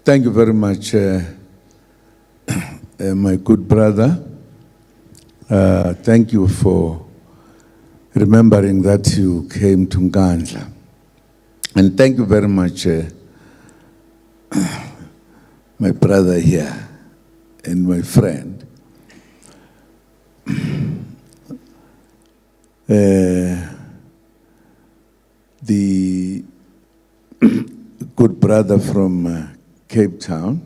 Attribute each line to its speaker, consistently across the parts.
Speaker 1: Thank you very much, my good brother. Thank you for remembering that you came to Nkandla. And thank you very much, my brother here and my friend. The good brother from CapeTown,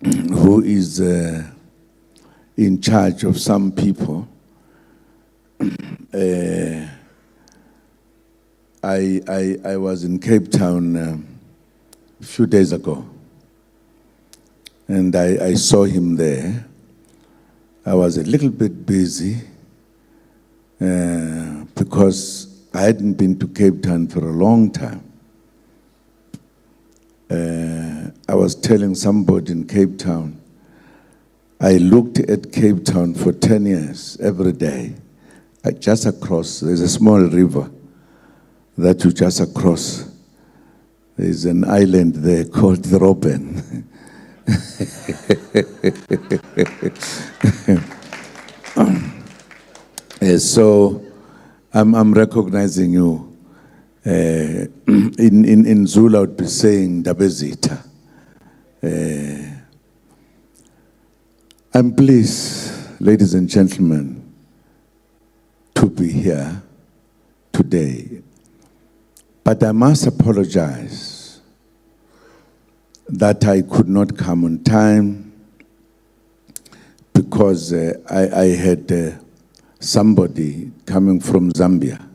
Speaker 1: who is in charge of some people. I was in CapeTown a few days ago, and I saw him there. I was a little bit busy because I hadn't been to CapeTown for a long time. I was telling somebody in CapeTown, I looked at CapeTown for 10 years, every day. Just across, there's a small river that you just across. There's an island there called the Robben. So I'm recognizing you. In Zulu, I would be saying Dabezita. I'm pleased, ladies and gentlemen, to be here today. But I must apologize that I could not come on time because I had somebody coming from Zambia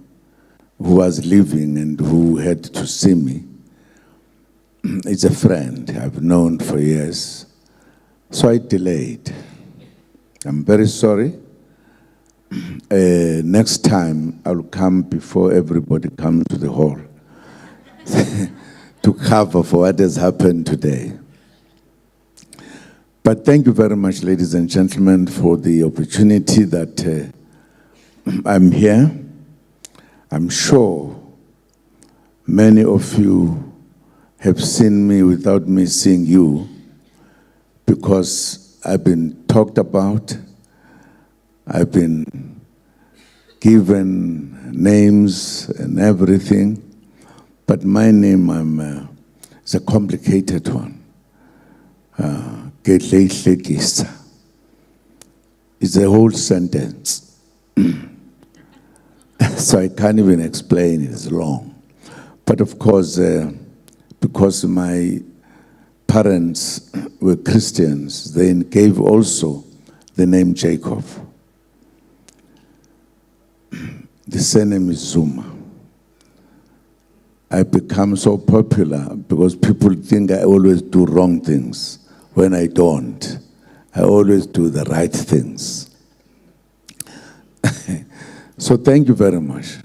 Speaker 1: who was leaving and who had to see me. It's a friend I've known for years. So I delayed. I'm very sorry. Next time I'll come before everybody comes to the hall to cover for what has happened today. But thank you very much, ladies and gentlemen, for the opportunity that I'm here. I'm sure many of you have seen me without me seeing you, because I've been talked about, I've been given names and everything, but my name is a complicated one. It's a whole sentence. So I can't even explain it, it's long. But of course, because my parents were Christians, they gave also the name Jacob. The surname is Zuma. I become so popular because people think I always do wrong things when I don't. I always do the right things. So thank you very much.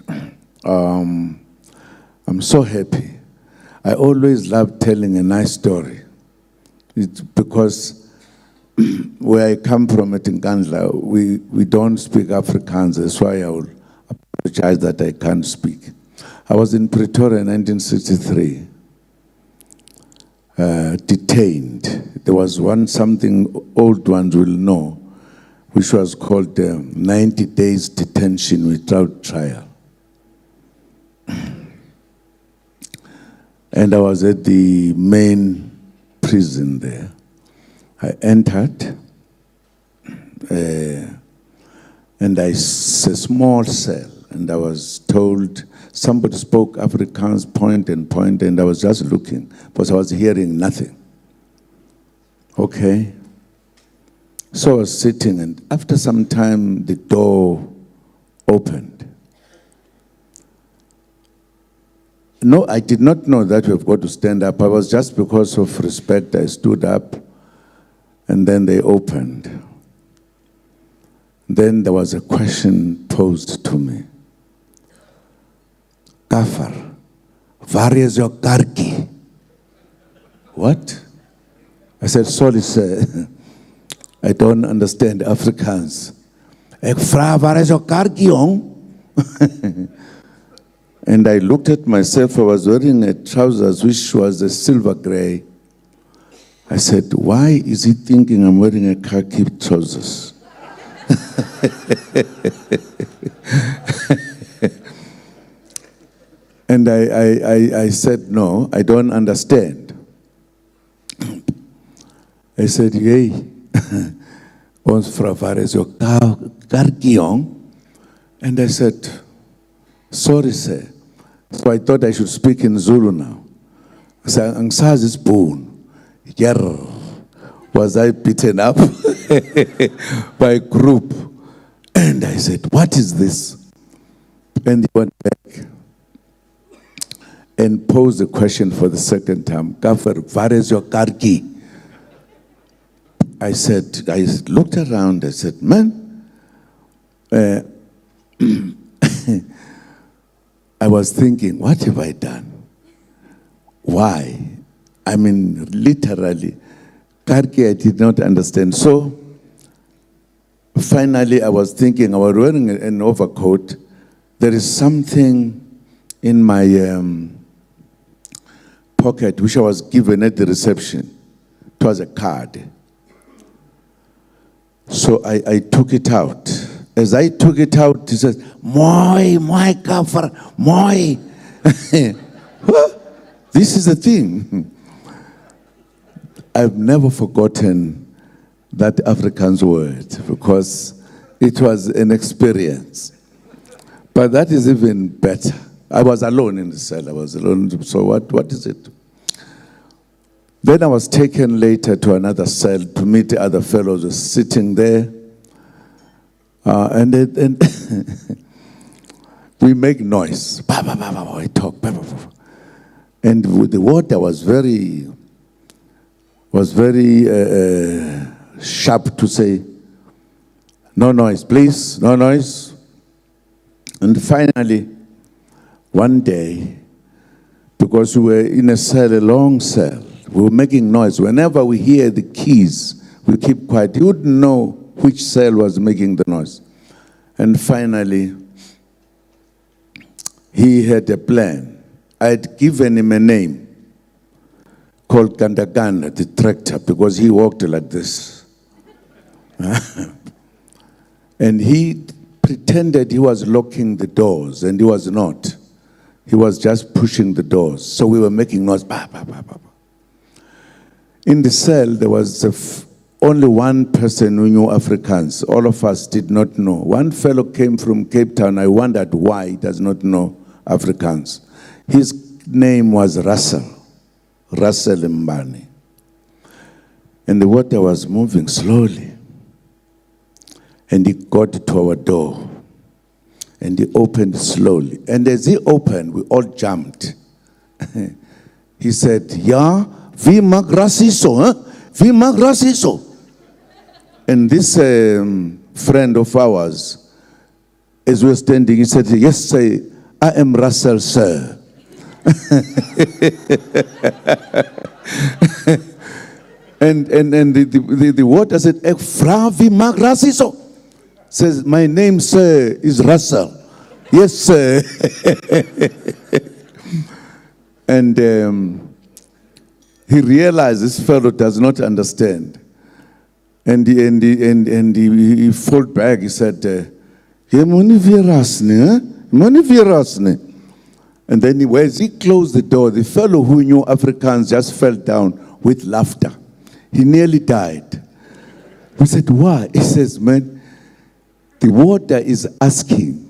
Speaker 1: I'm so happy. I always love telling a nice story. It's because where I come from at Nkandla, we don't speak Afrikaans. That's why I will apologize that I can't speak. I was in Pretoria in 1963, detained. There was something old ones will know, which was called 90 days detention without trial. And I was at the main prison there. I entered, and a small cell, and I was told, somebody spoke Afrikaans, point, and I was just looking, because I was hearing nothing. Okay. So I was sitting, and after some time, the door opened. No, I did not know that we've got to stand up. I was just because of respect, I stood up, and then they opened. Then there was a question posed to me. Kafar, waar is your karkie? What? I said, sorry, sir. I don't understand Afrikaans. Ek vra, waar is your karkie, jong? And I looked at myself. I was wearing a trousers which was a silver gray. I said, why is he thinking I'm wearing a khaki trousers? And I said, no, I don't understand. I said, yay, ons vra is your karkiong? And I said, sorry, sir. So I thought I should speak in Zulu now. I said, Angsazi is born. Was I beaten up by a group? And I said, what is this? And he went back and posed the question for the second time. Gaffer, where is your karki? I said, I looked around, I said, man, I was thinking, what have I done? Why? I mean, literally, karki I did not understand. So, finally I was thinking, I was wearing an overcoat. There is something in my pocket which I was given at the reception. It was a card. So I took it out. As I took it out, he said, Moi, kafar, moi. This is the thing. I've never forgotten that Afrikaans word because it was an experience. But that is even better. I was alone in the cell. I was alone. So what is it? Then I was taken later to another cell to meet the other fellows who were sitting there. And we make noise. We talk. And the water was very sharp to say, no noise, please, no noise. And finally, one day, because we were in a cell, a long cell, we were making noise. Whenever we hear the keys, we keep quiet. You wouldn't know which cell was making the noise. And finally, he had a plan. I had given him a name called Kandagana, the tractor, because he walked like this. And he pretended he was locking the doors, and he was not. He was just pushing the doors. So we were making noise. In the cell, there was only one person who knew Afrikaans. All of us did not know. One fellow came from CapeTown. I wondered why he does not know Afrikaans. His name was Russell Mbani. And the water was moving slowly. And he got to our door. And he opened slowly. And as he opened, we all jumped. He said, "Ja, wie mag rasiso, huh? Wie mag rasiso?" And this friend of ours, as we were standing, he said, "Yes, sir, I am Russell, sir." and the water said, "Fra wie mag rasiso?" Says, "My name, sir, is Russell." "Yes, sir." And he realized this fellow does not understand. And he fought back. He said, and then as he closed the door, the fellow who knew Afrikaans just fell down with laughter. He nearly died. We said, "Why?" He says, "Man, the water is asking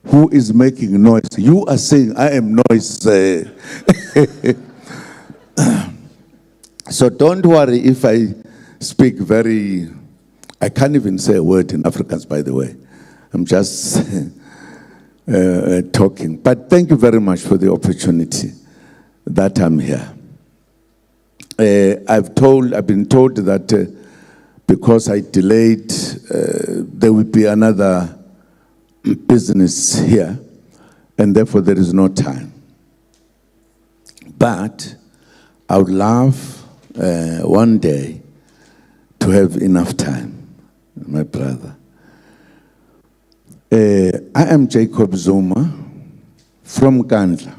Speaker 1: who is making noise. You are saying, I am noise." So don't worry if I speak I can't even say a word in Afrikaans, by the way. I'm just talking. But thank you very much for the opportunity that I'm here. I've been told that because I delayed, there will be another business here, and therefore there is no time. But I would love one day to have enough time, my brother. I am Jacob Zuma. from Kandla.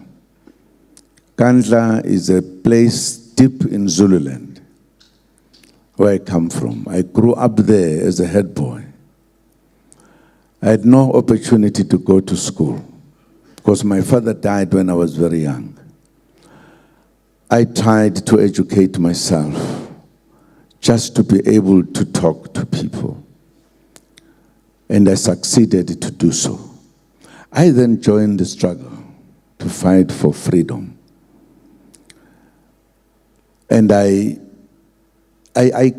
Speaker 1: Kandla is a place deep in Zululand, where I come from. I grew up there as a head boy. I had no opportunity to go to school because my father died when I was very young. I tried to educate myself just to be able to talk to people, and I succeeded to do so. I then joined the struggle to fight for freedom. And I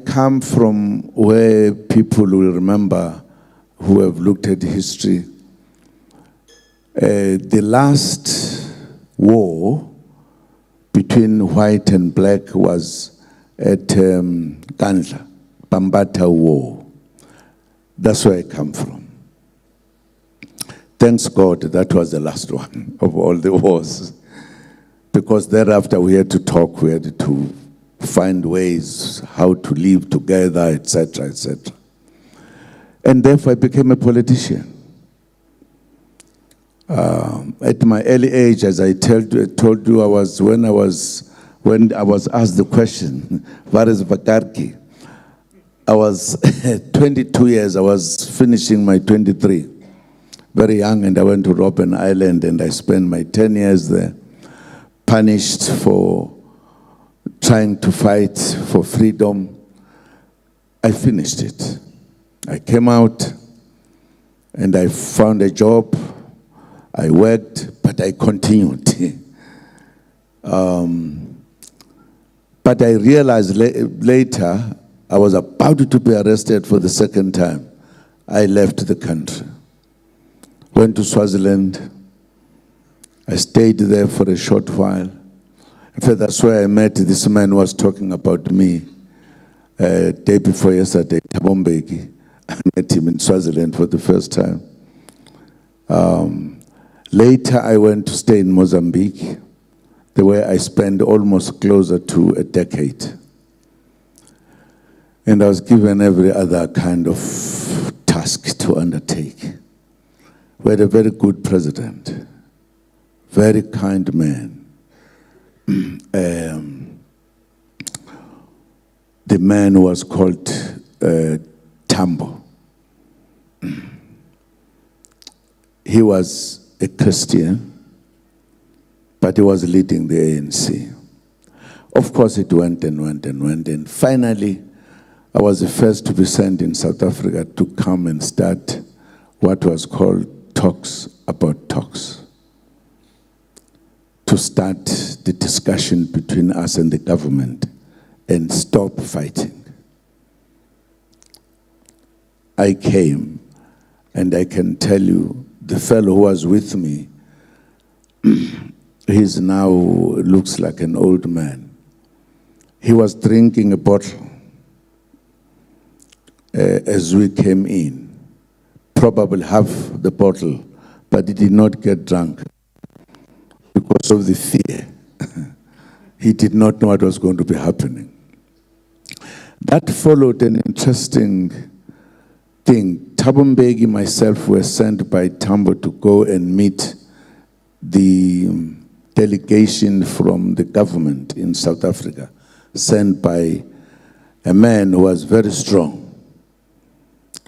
Speaker 1: come from where people will remember who have looked at history. The last war between white and black was at Kandla, Bambata War. That's where I come from. Thanks God that was the last one of all the wars. Because thereafter we had to talk, we had to find ways how to live together, etc., etc. And therefore I became a politician. At my early age, as I told you, when I was asked the question, "What is Vakarki?" I was 22 years. I was finishing my 23, very young, and I went to Robben Island, and I spent my 10 years there, punished for trying to fight for freedom. I finished it. I came out and I found a job. I worked, but I continued. But I realized later, I was about to be arrested for the second time. I left the country, went to Swaziland. I stayed there for a short while. In fact, that's where I met this man who was talking about me day before yesterday, Tabombeki. I met him in Swaziland for the first time. Later, I went to stay in Mozambique, where I spent almost closer to a decade. And I was given every other kind of task to undertake. We had a very good president, very kind man. The man was called Tambo. He was a Christian, but he was leading the ANC. Of course, it went and went and went, and finally, I was the first to be sent in South Africa to come and start what was called talks about talks, to start the discussion between us and the government and stop fighting. I came, and I can tell you, the fellow who was with me, he's now looks like an old man. He was drinking a bottle as we came in, probably half the bottle, but he did not get drunk because of the fear. He did not know what was going to be happening. That followed an interesting thing. Thabo Mbeki and myself were sent by Tambo to go and meet the delegation from the government in South Africa, sent by a man who was very strong,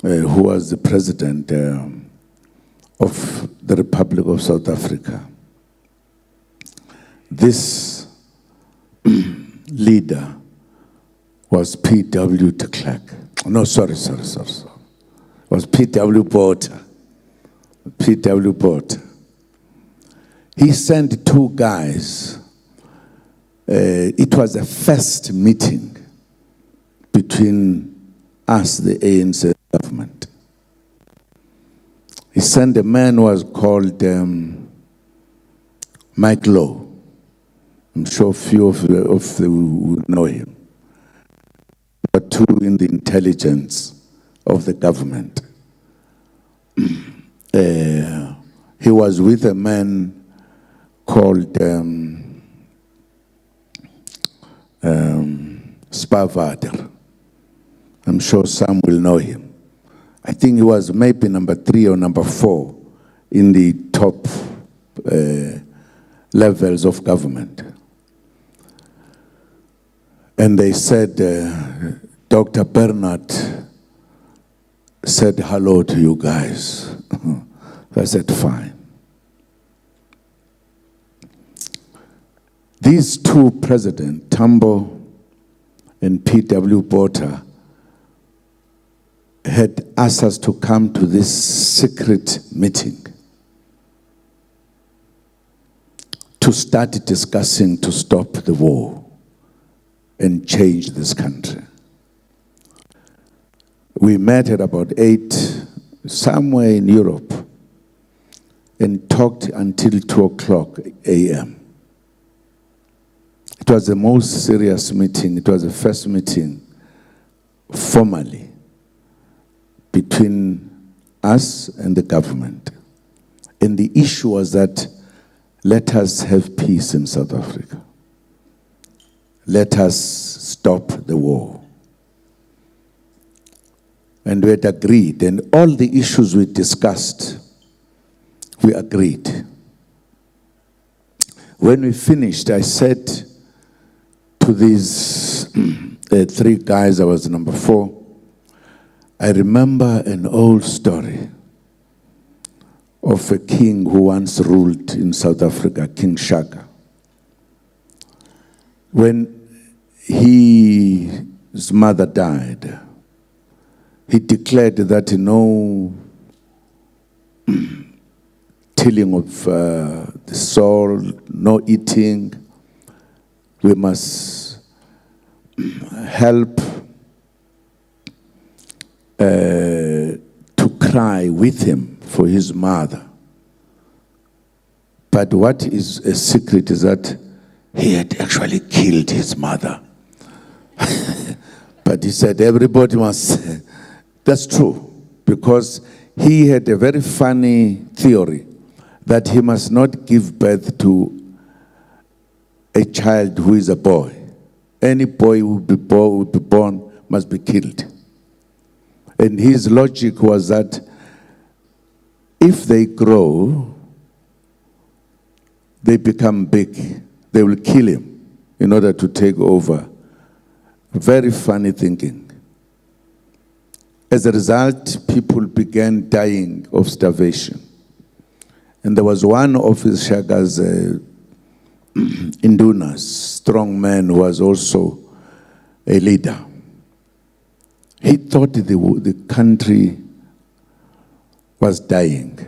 Speaker 1: who was the president of the Republic of South Africa. This leader was P.W. de Klerk. No, sorry. It was P.W. Botha. P.W. Botha. He sent two guys. It was a first meeting between us, the ANC government. He sent a man who was called Mike Lowe. I'm sure few of you know him. But two in the intelligence of the government. He was with a man called Spavader. I'm sure some will know him. I think he was maybe number 3 or number 4 in the top levels of government. And they said, Dr. Bernard said hello to you guys. I said, fine. These two presidents, Tambo and P.W. Botha, had asked us to come to this secret meeting to start discussing to stop the war and change this country. We met at about 8, somewhere in Europe, and talked until 2 o'clock a.m. It was the most serious meeting. It was the first meeting formally between us and the government. And the issue was that let us have peace in South Africa. Let us stop the war. And we had agreed, and all the issues we discussed, we agreed. When we finished, I said to these 3 guys, I was number 4, I remember an old story of a king who once ruled in South Africa, King Shaka. When his mother died, he declared that no tilling of the soil, no eating. We must help to cry with him for his mother. But what is a secret is that he had actually killed his mother. But he said everybody must. That's true, because he had a very funny theory that he must not give birth to a child who is a boy. Any boy who would be born must be killed. And his logic was that if they grow, they become big, they will kill him in order to take over. Very funny thinking. As a result, people began dying of starvation. And there was one of his Shaga's indunas, strong man, who was also a leader. He thought the country was dying.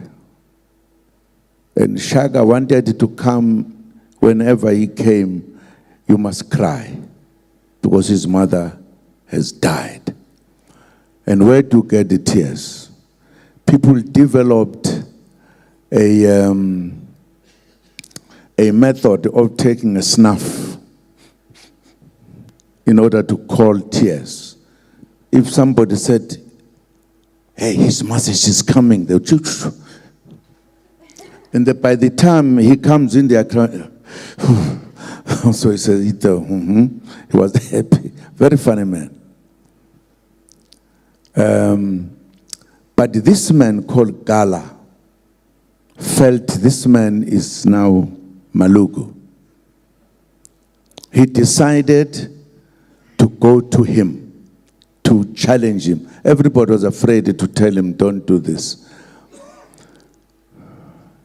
Speaker 1: And Shaka wanted to come. Whenever he came, you must cry, because his mother has died. And where to get the tears? People developed a method of taking a snuff in order to call tears. If somebody said, hey, his message is coming, they'll choo-choo. And by the time he comes in, they are crying. So he said, he was happy. Very funny man. But this man called Gala felt this man is now Malugu. He decided to go to him, to challenge him. Everybody was afraid to tell him, don't do this.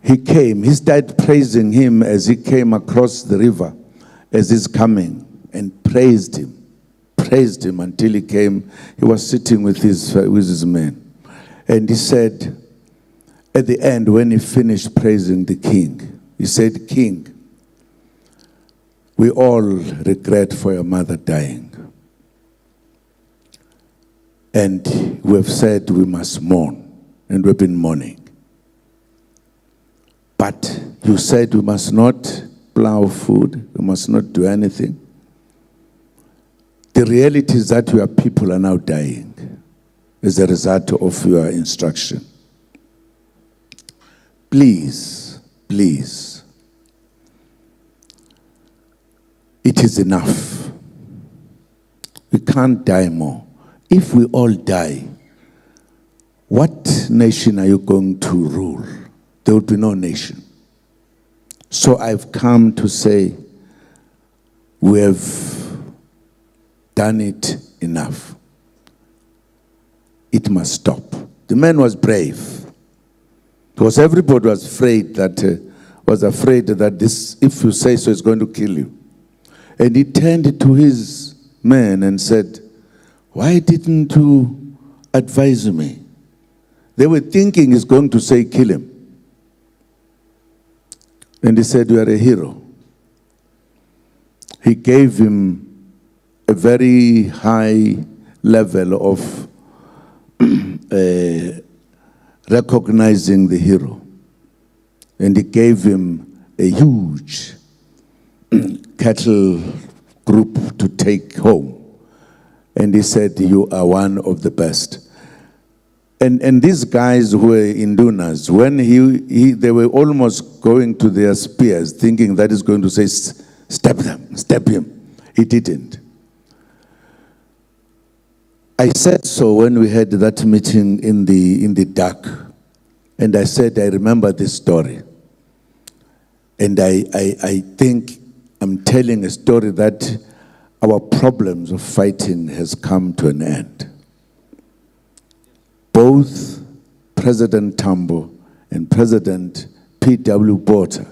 Speaker 1: He came, he started praising him as he came across the river, as he's coming, and praised him until he came. He was sitting with his men. And he said, at the end, when he finished praising the king, he said, King, we all regret for your mother dying. And we have said we must mourn, and we've been mourning. But you said we must not plow food, we must not do anything. The reality is that your people are now dying as a result of your instruction. Please, please, it is enough. We can't die more. If we all die, what nation are you going to rule? There will be no nation. So I've come to say, we have done it enough. It must stop. The man was brave, because everybody was afraid that this, if you say so, it's going to kill you. And he turned to his men and said, why didn't you advise me? They were thinking he's going to say, kill him. And he said, you are a hero. He gave him a very high level of recognizing the hero. And he gave him a huge cattle group to take home. And he said, you are one of the best. And these guys who were Indunas, when they were almost going to their spears, thinking that he's going to say, step him. He didn't. I said so when we had that meeting in the dark. And I said, I remember this story. And I think I'm telling a story that our problems of fighting has come to an end. Both President Tambo and President P.W. Botha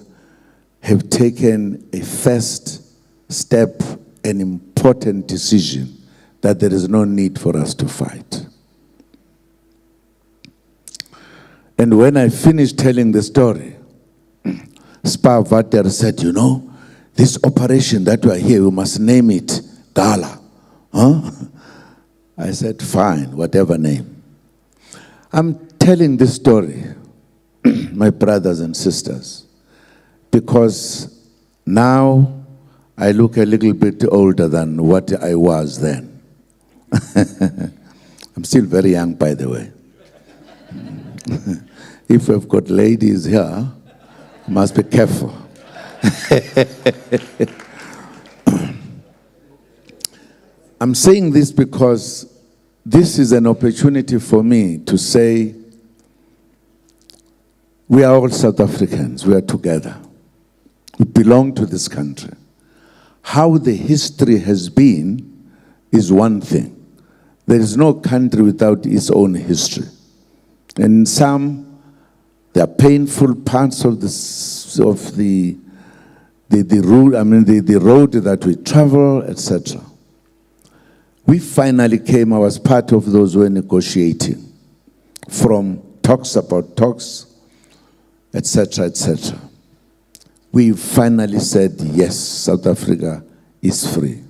Speaker 1: have taken a first step, an important decision, that there is no need for us to fight. And when I finished telling the story, Spar Vater said, you know, this operation that we are here, we must name it Gala. Huh? I said, fine, whatever name. I'm telling this story, my brothers and sisters, because now I look a little bit older than what I was then. I'm still very young, by the way. If we've got ladies here, must be careful. I'm saying this because this is an opportunity for me to say, we are all South Africans, we are together. We belong to this country. How the history has been is one thing. There is no country without its own history. And there are painful parts of the road that we travel, etc. We finally came, I was part of those who were negotiating, from talks about talks, etc., etc. We finally said, yes, South Africa is free.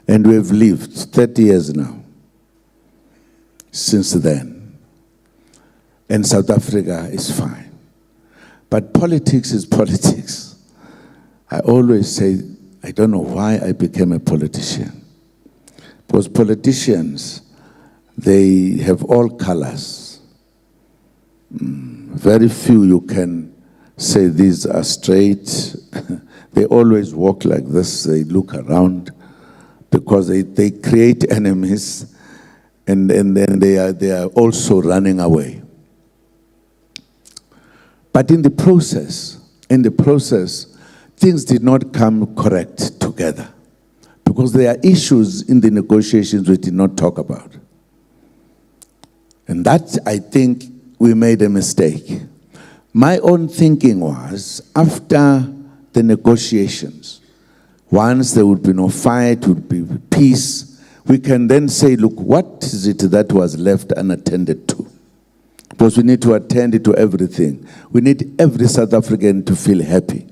Speaker 1: And we've lived 30 years now since then. And South Africa is fine. But politics is politics. I always say, I don't know why I became a politician. Because politicians, they have all colors. Very few you can say these are straight. They always walk like this. They look around because they create enemies, and then they are also running away. But in the process, things did not come correct together. Because there are issues in the negotiations we did not talk about. And that, I think, we made a mistake. My own thinking was, after the negotiations, once there would be no fight, would be peace, we can then say, look, what is it that was left unattended to? Because we need to attend to everything. We need every South African to feel happy.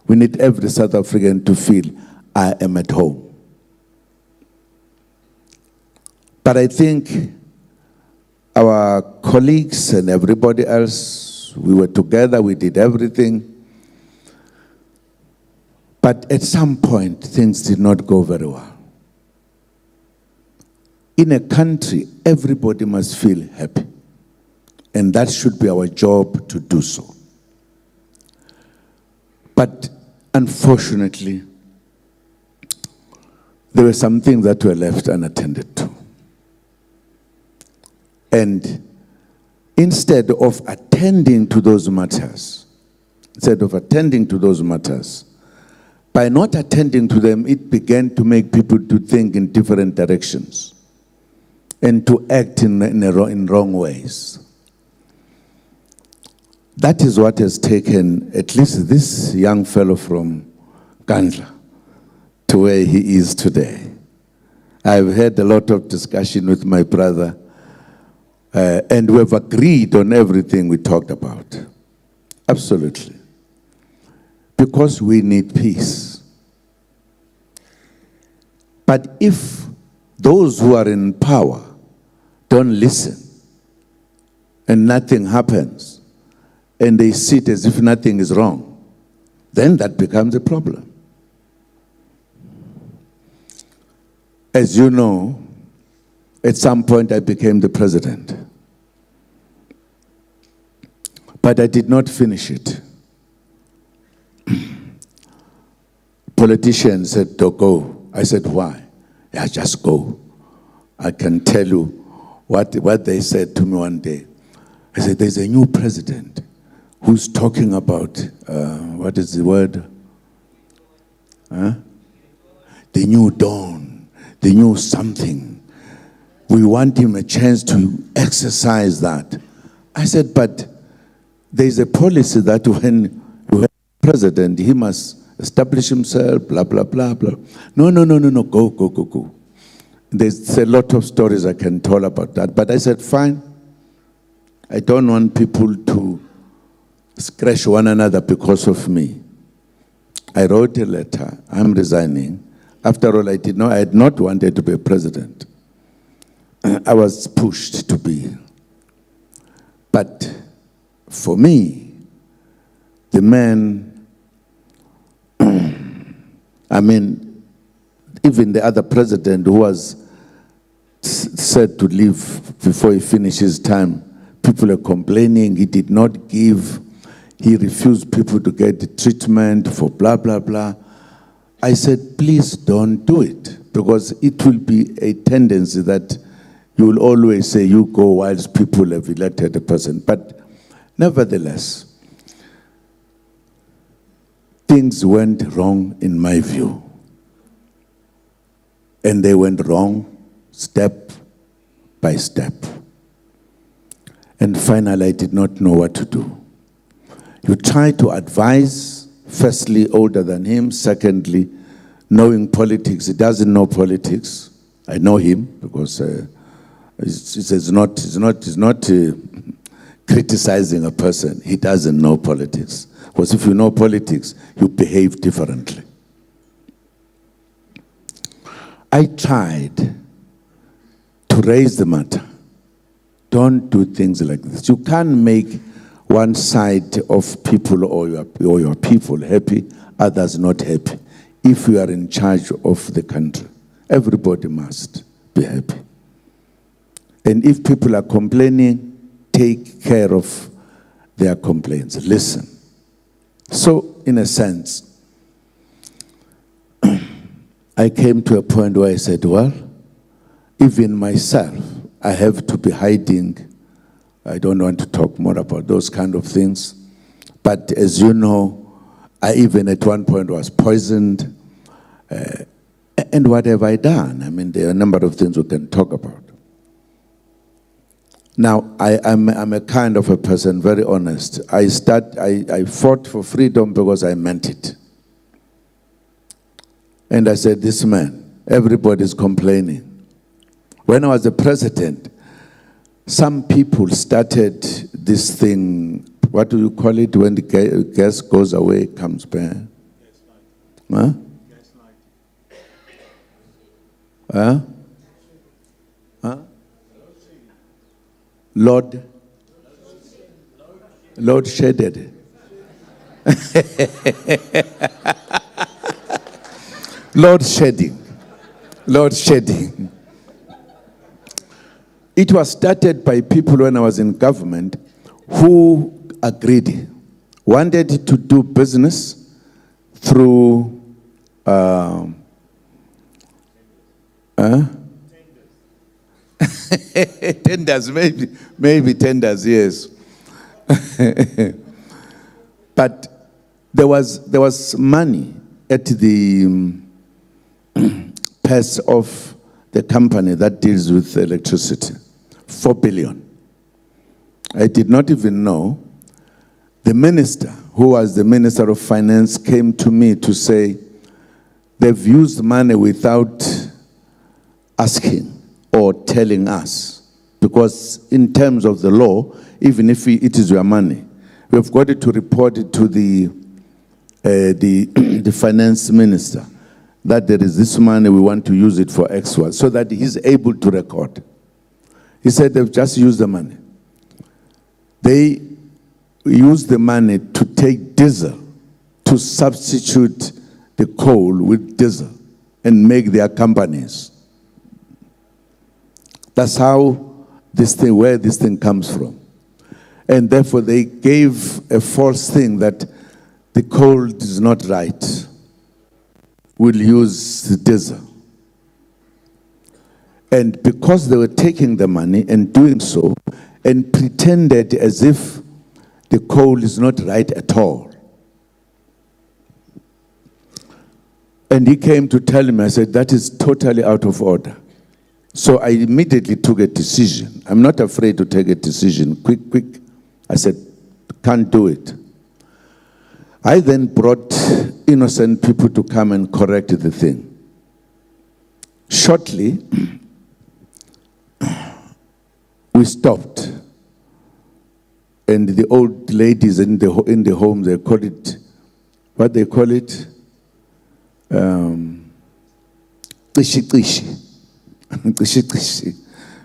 Speaker 1: We need every South African to feel, I am at home. But I think our colleagues and everybody else, we were together, we did everything. But at some point, things did not go very well. In a country, everybody must feel happy. And that should be our job to do so. But unfortunately, there were some things that were left unattended to. And instead of attending to those matters, instead of attending to those matters. By not attending to them, it began to make people to think in different directions and to act in wrong ways. That is what has taken at least this young fellow from Kandla to where he is today. I've had a lot of discussion with my brother, and we've agreed on everything we talked about. Absolutely. Because we need peace. But if those who are in power don't listen and nothing happens and they sit as if nothing is wrong, then that becomes a problem. As you know, at some point I became the president. But I did not finish it. Politicians said, "Don't go." I said, "Why?" "Yeah, just go." I can tell you what they said to me one day. I said, "There's a new president who's talking about, what is the word? Huh? The new dawn, the new something. We want him a chance to exercise that." I said, "But there's a policy that when you have a president, he must establish himself, blah, blah, blah, blah." No, go. There's a lot of stories I can tell about that. But I said, fine. I don't want people to scratch one another because of me. I wrote a letter. I'm resigning. After all, I had not wanted to be a president. I was pushed to be. But for me, the man, even the other president who was said to leave before he finished his time, people are complaining he did not give, he refused people to get the treatment for blah, blah, blah. I said, please don't do it, because it will be a tendency that you will always say you go whilst people have elected a person. But nevertheless, things went wrong in my view. And they went wrong step by step. And finally, I did not know what to do. You try to advise, firstly, older than him. Secondly, knowing politics. He doesn't know politics. I know him because he's not criticizing a person. He doesn't know politics. Because if you know politics, you behave differently. I tried to raise the matter. Don't do things like this. You can't make one side of people or your people happy, others not happy. If you are in charge of the country, everybody must be happy. And if people are complaining, take care of their complaints. Listen. So, in a sense, I came to a point where I said, well, even myself, I have to be hiding. I don't want to talk more about those kind of things. But as you know, I even at one point was poisoned. And what have I done? I mean, there are a number of things we can talk about. Now, I'm a kind of a person, very honest. I fought for freedom because I meant it. And I said, this man, everybody's complaining. When I was the president, some people started this thing, what do you call it, when the gas goes away, comes back? Huh? Huh? Huh? Load shedded. Load shedding. It was started by people when I was in government who agreed, wanted to do business through tenders, maybe tenders, yes. But there was money at the purse of the company that deals with electricity, 4 billion. I did not even know. The minister, who was the Minister of Finance, came to me to say they've used money without asking or telling us, because in terms of the law, even if it is your money, we've got to report it to the finance minister that there is this money, we want to use it for X, so that he's able to record. He said they've just used the money. They used the money to take diesel, to substitute the coal with diesel and make their companies. That's how this thing, where this thing comes from. And therefore they gave a false thing that the coal is not right. We'll use the diesel. And because they were taking the money and doing so, and pretended as if the coal is not right at all. And he came to tell me, I said, that is totally out of order. So I immediately took a decision. I'm not afraid to take a decision, quick. I said, can't do it. I then brought innocent people to come and correct the thing. Shortly, we stopped. And the old ladies in the home, they call it, what they call it? Tishi.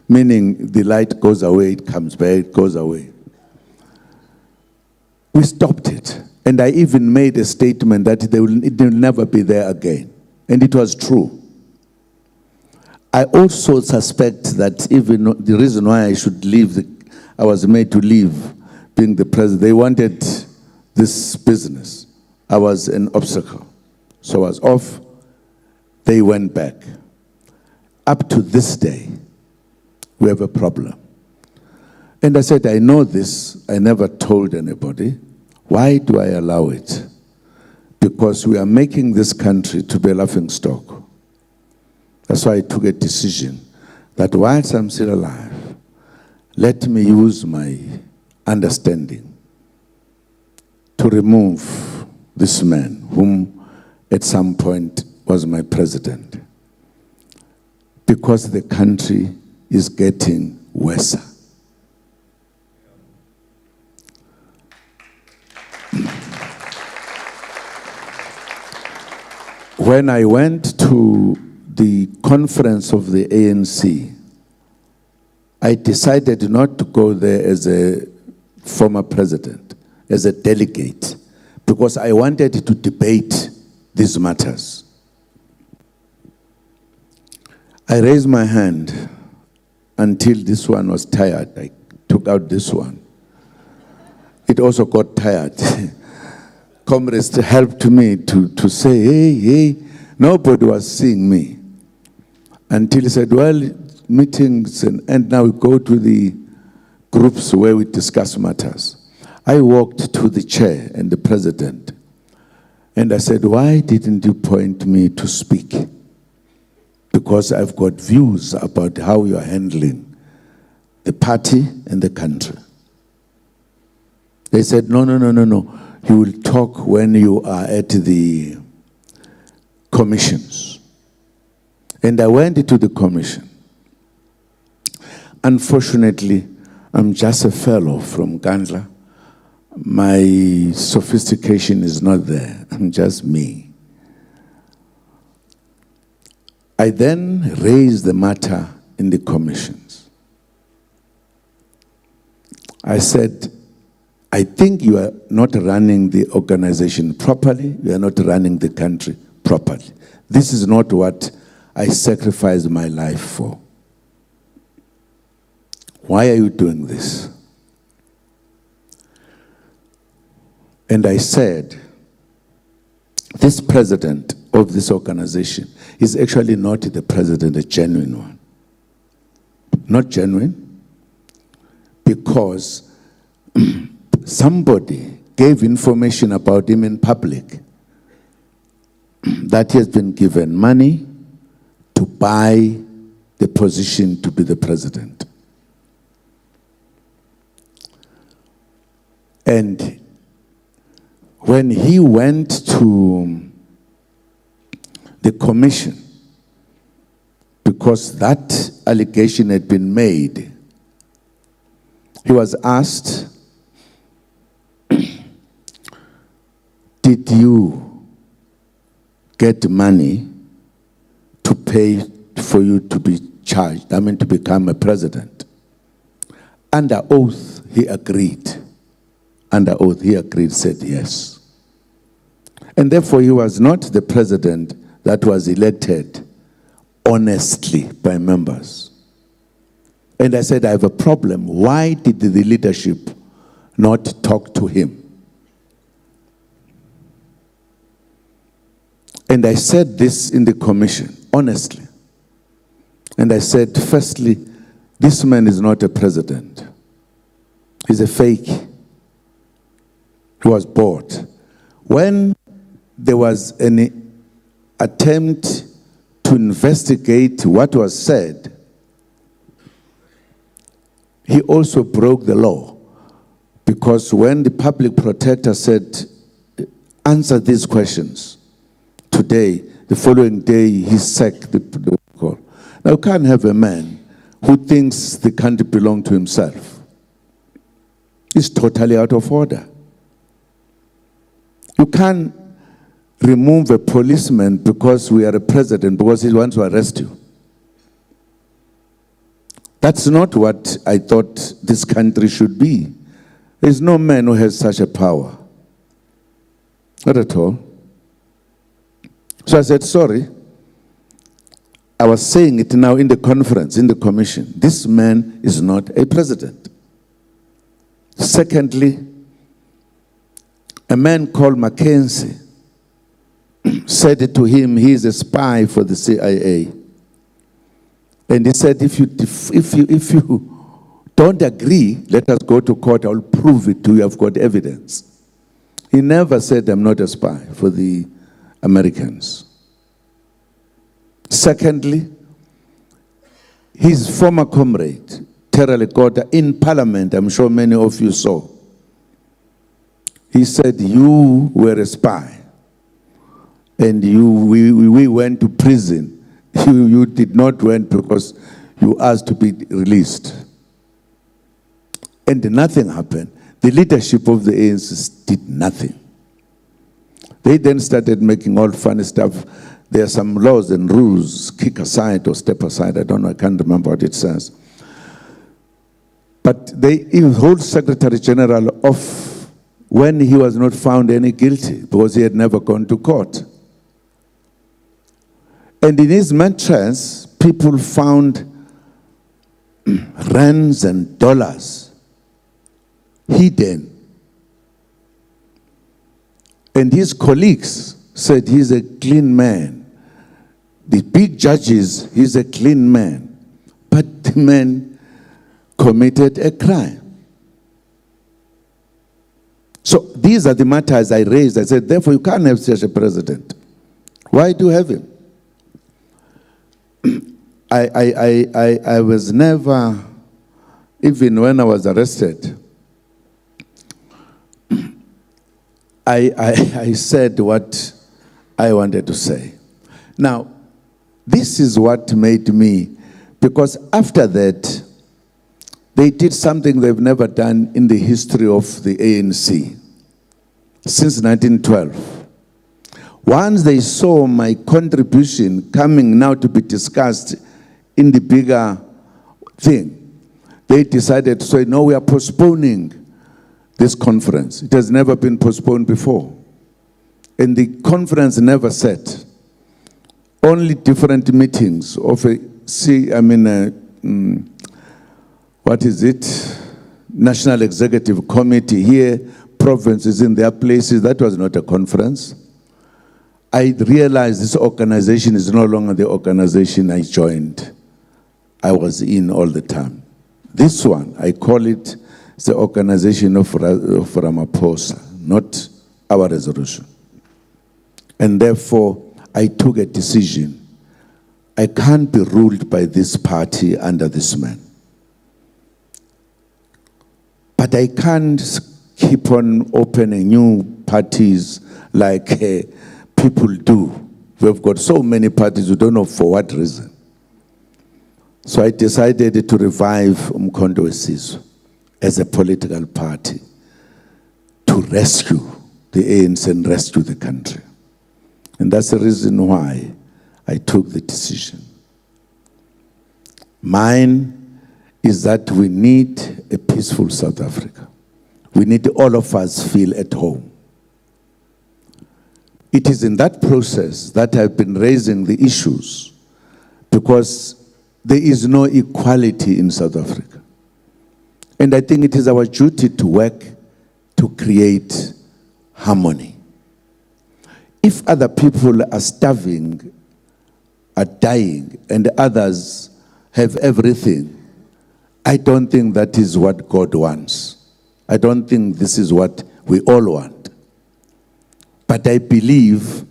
Speaker 1: Meaning the light goes away, it comes back, it goes away. We stopped it. And I even made a statement that it will never be there again. And it was true. I also suspect that even the reason why I should leave, I was made to leave being the president, they wanted this business. I was an obstacle. So I was off. They went back. Up to this day, we have a problem. And I said, I know this. I never told anybody. Why do I allow it? Because we are making this country to be a laughingstock. That's why I took a decision that whilst I'm still alive, let me use my understanding to remove this man, whom at some point was my president, because the country is getting worse. When I went to the conference of the ANC, I decided not to go there as a former president, as a delegate, because I wanted to debate these matters. I raised my hand until this one was tired. I took out this one. It also got tired. Comrades helped me to say, hey, nobody was seeing me. Until he said, well, meetings, and now we go to the groups where we discuss matters. I walked to the chair and the president, and I said, why didn't you point me to speak? Because I've got views about how you are handling the party and the country. They said, no. You will talk when you are at the commissions. And I went to the commission. Unfortunately, I'm just a fellow from Gandla. My sophistication is not there. I'm just me. I then raised the matter in the commissions. I said, I think you are not running the organization properly. You are not running the country properly. This is not what I sacrificed my life for. Why are you doing this? And I said, this president of this organization is actually not the president, a genuine one. Not genuine, because somebody gave information about him in public, that he has been given money to buy the position to be the president. And when he went to the commission, because that allegation had been made, he was asked, did you get money to pay for you to be charged, to become a president? Under oath, he agreed. Under oath, he agreed, said yes. And therefore, he was not the president that was elected honestly by members. And I said, I have a problem. Why did the leadership not talk to him? And I said this in the commission, honestly. And I said, firstly, this man is not a president. He's a fake. He was bought. When there was an attempt to investigate what was said, he also broke the law. Because when the public protector said, answer these questions, today, the following day, he sacked the call. Now, you can't have a man who thinks the country belongs to himself. He's totally out of order. You can't remove a policeman because we are a president, because he wants to arrest you. That's not what I thought this country should be. There's no man who has such a power. Not at all. So I said, sorry. I was saying it now in the conference, in the commission. This man is not a president. Secondly, a man called Mackenzie said to him, he is a spy for the CIA. And he said, if you don't agree, let us go to court. I'll prove it to you. I've got evidence. He never said, I'm not a spy for the Americans. Secondly, his former comrade, Terra Lekota, in Parliament, I'm sure many of you saw, he said, you were a spy, and we went to prison. You did not went because you asked to be released. And nothing happened. The leadership of the ANC did nothing. They then started making all funny stuff. There are some laws and rules, kick aside or step aside. I don't know, I can't remember what it says. But they hold Secretary General off when he was not found any guilty because he had never gone to court. And in his mattress, people found rands and dollars hidden. And his colleagues said he's a clean man. The big judges, he's a clean man. But the man committed a crime. So these are the matters I raised. I said, therefore, you can't have such a president. Why do you have him? I was never, even when I was arrested, I said what I wanted to say. Now, this is what made me, because after that, they did something they've never done in the history of the ANC since 1912. Once they saw my contribution coming now to be discussed in the bigger thing, they decided to say, no, we are postponing this conference. It has never been postponed before. And the conference never set. Only different meetings of what is it? National Executive Committee here, provinces in their places. That was not a conference. I realized this organization is no longer the organization I joined. I was in all the time. This one, I call it the organization of Ramaphosa, not our resolution. And therefore, I took a decision. I can't be ruled by this party under this man. But I can't keep on opening new parties like people do. We've got so many parties, we don't know for what reason. So I decided to revive Mkhonto Wesizwe as a political party to rescue the ANC and rescue the country. And that's the reason why I took the decision. Mine is that we need a peaceful South Africa. We need all of us feel at home. It is in that process that I've been raising the issues, because there is no equality in South Africa. And I think it is our duty to work to create harmony. If other people are starving, are dying, and others have everything, I don't think that is what God wants. I don't think this is what we all want. But I believe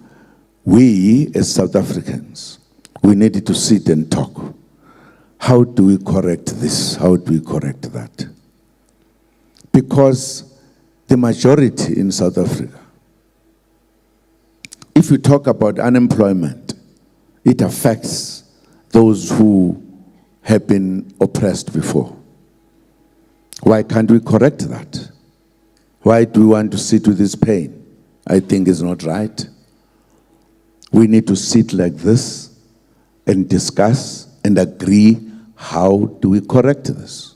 Speaker 1: we, as South Africans, we need to sit and talk. How do we correct this? How do we correct that? Because the majority in South Africa, if you talk about unemployment, it affects those who have been oppressed before. Why can't we correct that? Why do we want to sit with this pain? I think it's not right. We need to sit like this and discuss and agree, how do we correct this?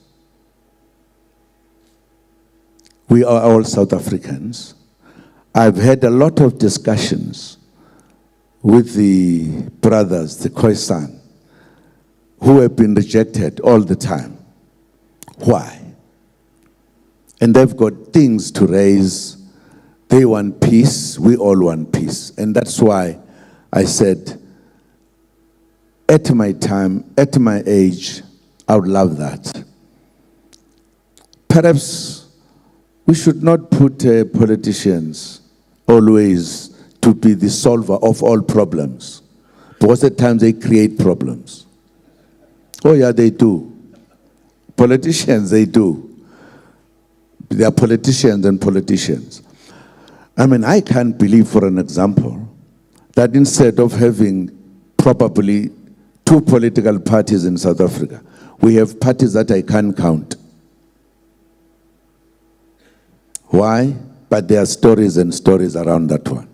Speaker 1: We are all South Africans. I've had a lot of discussions with the brothers, the Khoisan, who have been rejected all the time. Why? And they've got things to raise. They want peace, we all want peace. And that's why I said, at my time, at my age, I would love that. Perhaps we should not put politicians always to be the solver of all problems, because at times they create problems. Oh yeah, they do. Politicians, they do. They are politicians and politicians. I mean, I can't believe, for an example, that instead of having probably 2 political parties in South Africa, we have parties that I can't count. Why? But there are stories and stories around that one.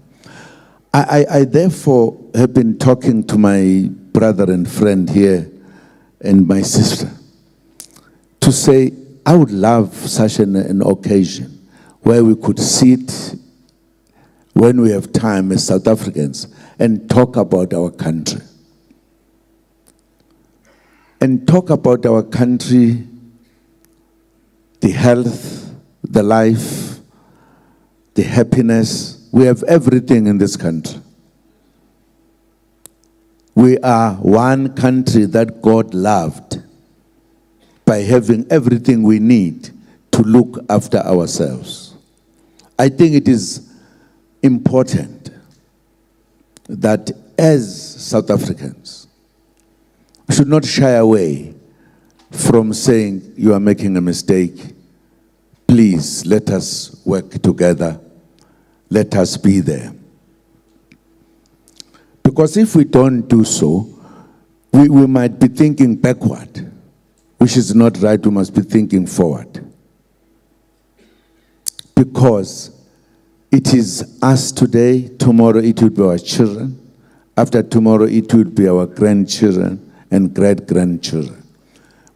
Speaker 1: I therefore have been talking to my brother and friend here and my sister to say, I would love such an occasion where we could sit when we have time as South Africans and talk about our country. And talk about our country, the health, the life, the happiness. We have everything in this country. We are one country that God loved by having everything we need to look after ourselves. I think it is important that as South Africans, we should not shy away from saying, you are making a mistake. Please, let us work together. Let us be there. Because if we don't do so, we might be thinking backward, which is not right. We must be thinking forward. Because it is us today, tomorrow it will be our children, after tomorrow it will be our grandchildren and great-grandchildren.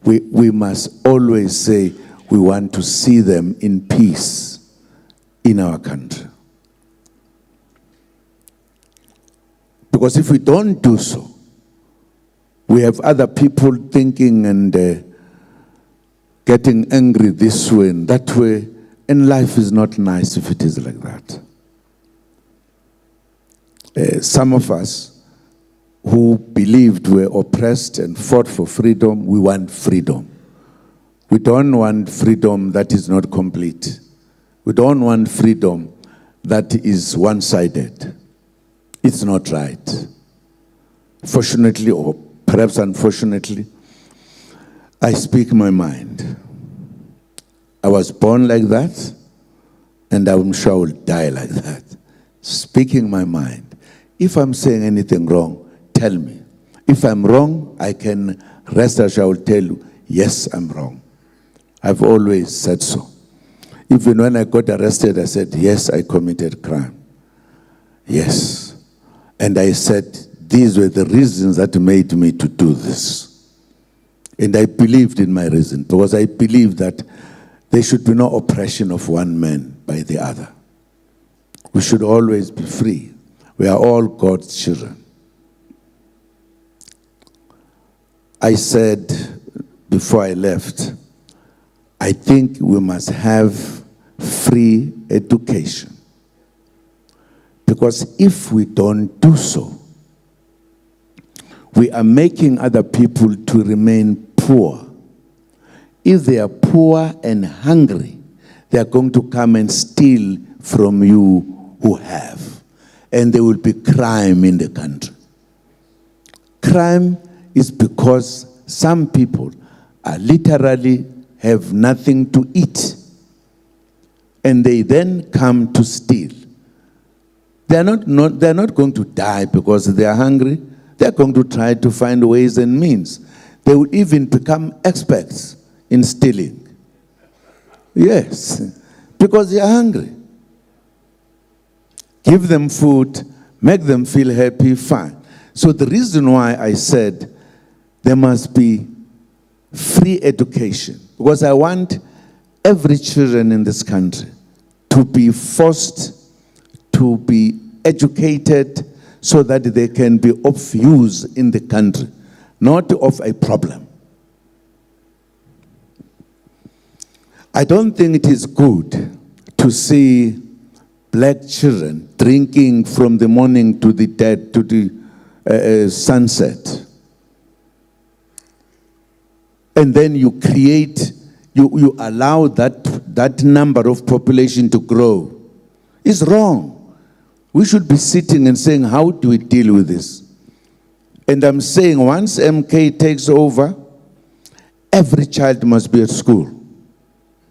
Speaker 1: We must always say we want to see them in peace in our country. Because if we don't do so, we have other people thinking and getting angry this way and that way, and life is not nice if it is like that. Some of us who believed were oppressed and fought for freedom, we want freedom. We don't want freedom that is not complete. We don't want freedom that is one-sided. It's not right. Fortunately, or perhaps unfortunately, I speak my mind. I was born like that, and I'm sure I will die like that. Speaking my mind. If I'm saying anything wrong, tell me. If I'm wrong, I can rest assured I will tell you, yes, I'm wrong. I've always said so. Even when I got arrested, I said, yes, I committed crime. Yes. And I said, these were the reasons that made me to do this. And I believed in my reason, because I believe that there should be no oppression of one man by the other. We should always be free. We are all God's children. I said before I left, I think we must have free education. Because if we don't do so, we are making other people to remain poor. If they are poor and hungry, they are going to come and steal from you who have. And there will be crime in the country. Crime is because some people are literally have nothing to eat. And they then come to steal. They're not going to die because they are hungry. They're going to try to find ways and means. They will even become experts in stealing. Yes, because they are hungry. Give them food, make them feel happy, fine. So the reason why I said there must be free education, because I want every children in this country to be forced to be educated so that they can be of use in the country, not of a problem. I don't think it is good to see black children drinking from the morning to the sunset. And then you create, you allow that number of population to grow. It's wrong. We should be sitting and saying, how do we deal with this? And I'm saying once MK takes over, every child must be at school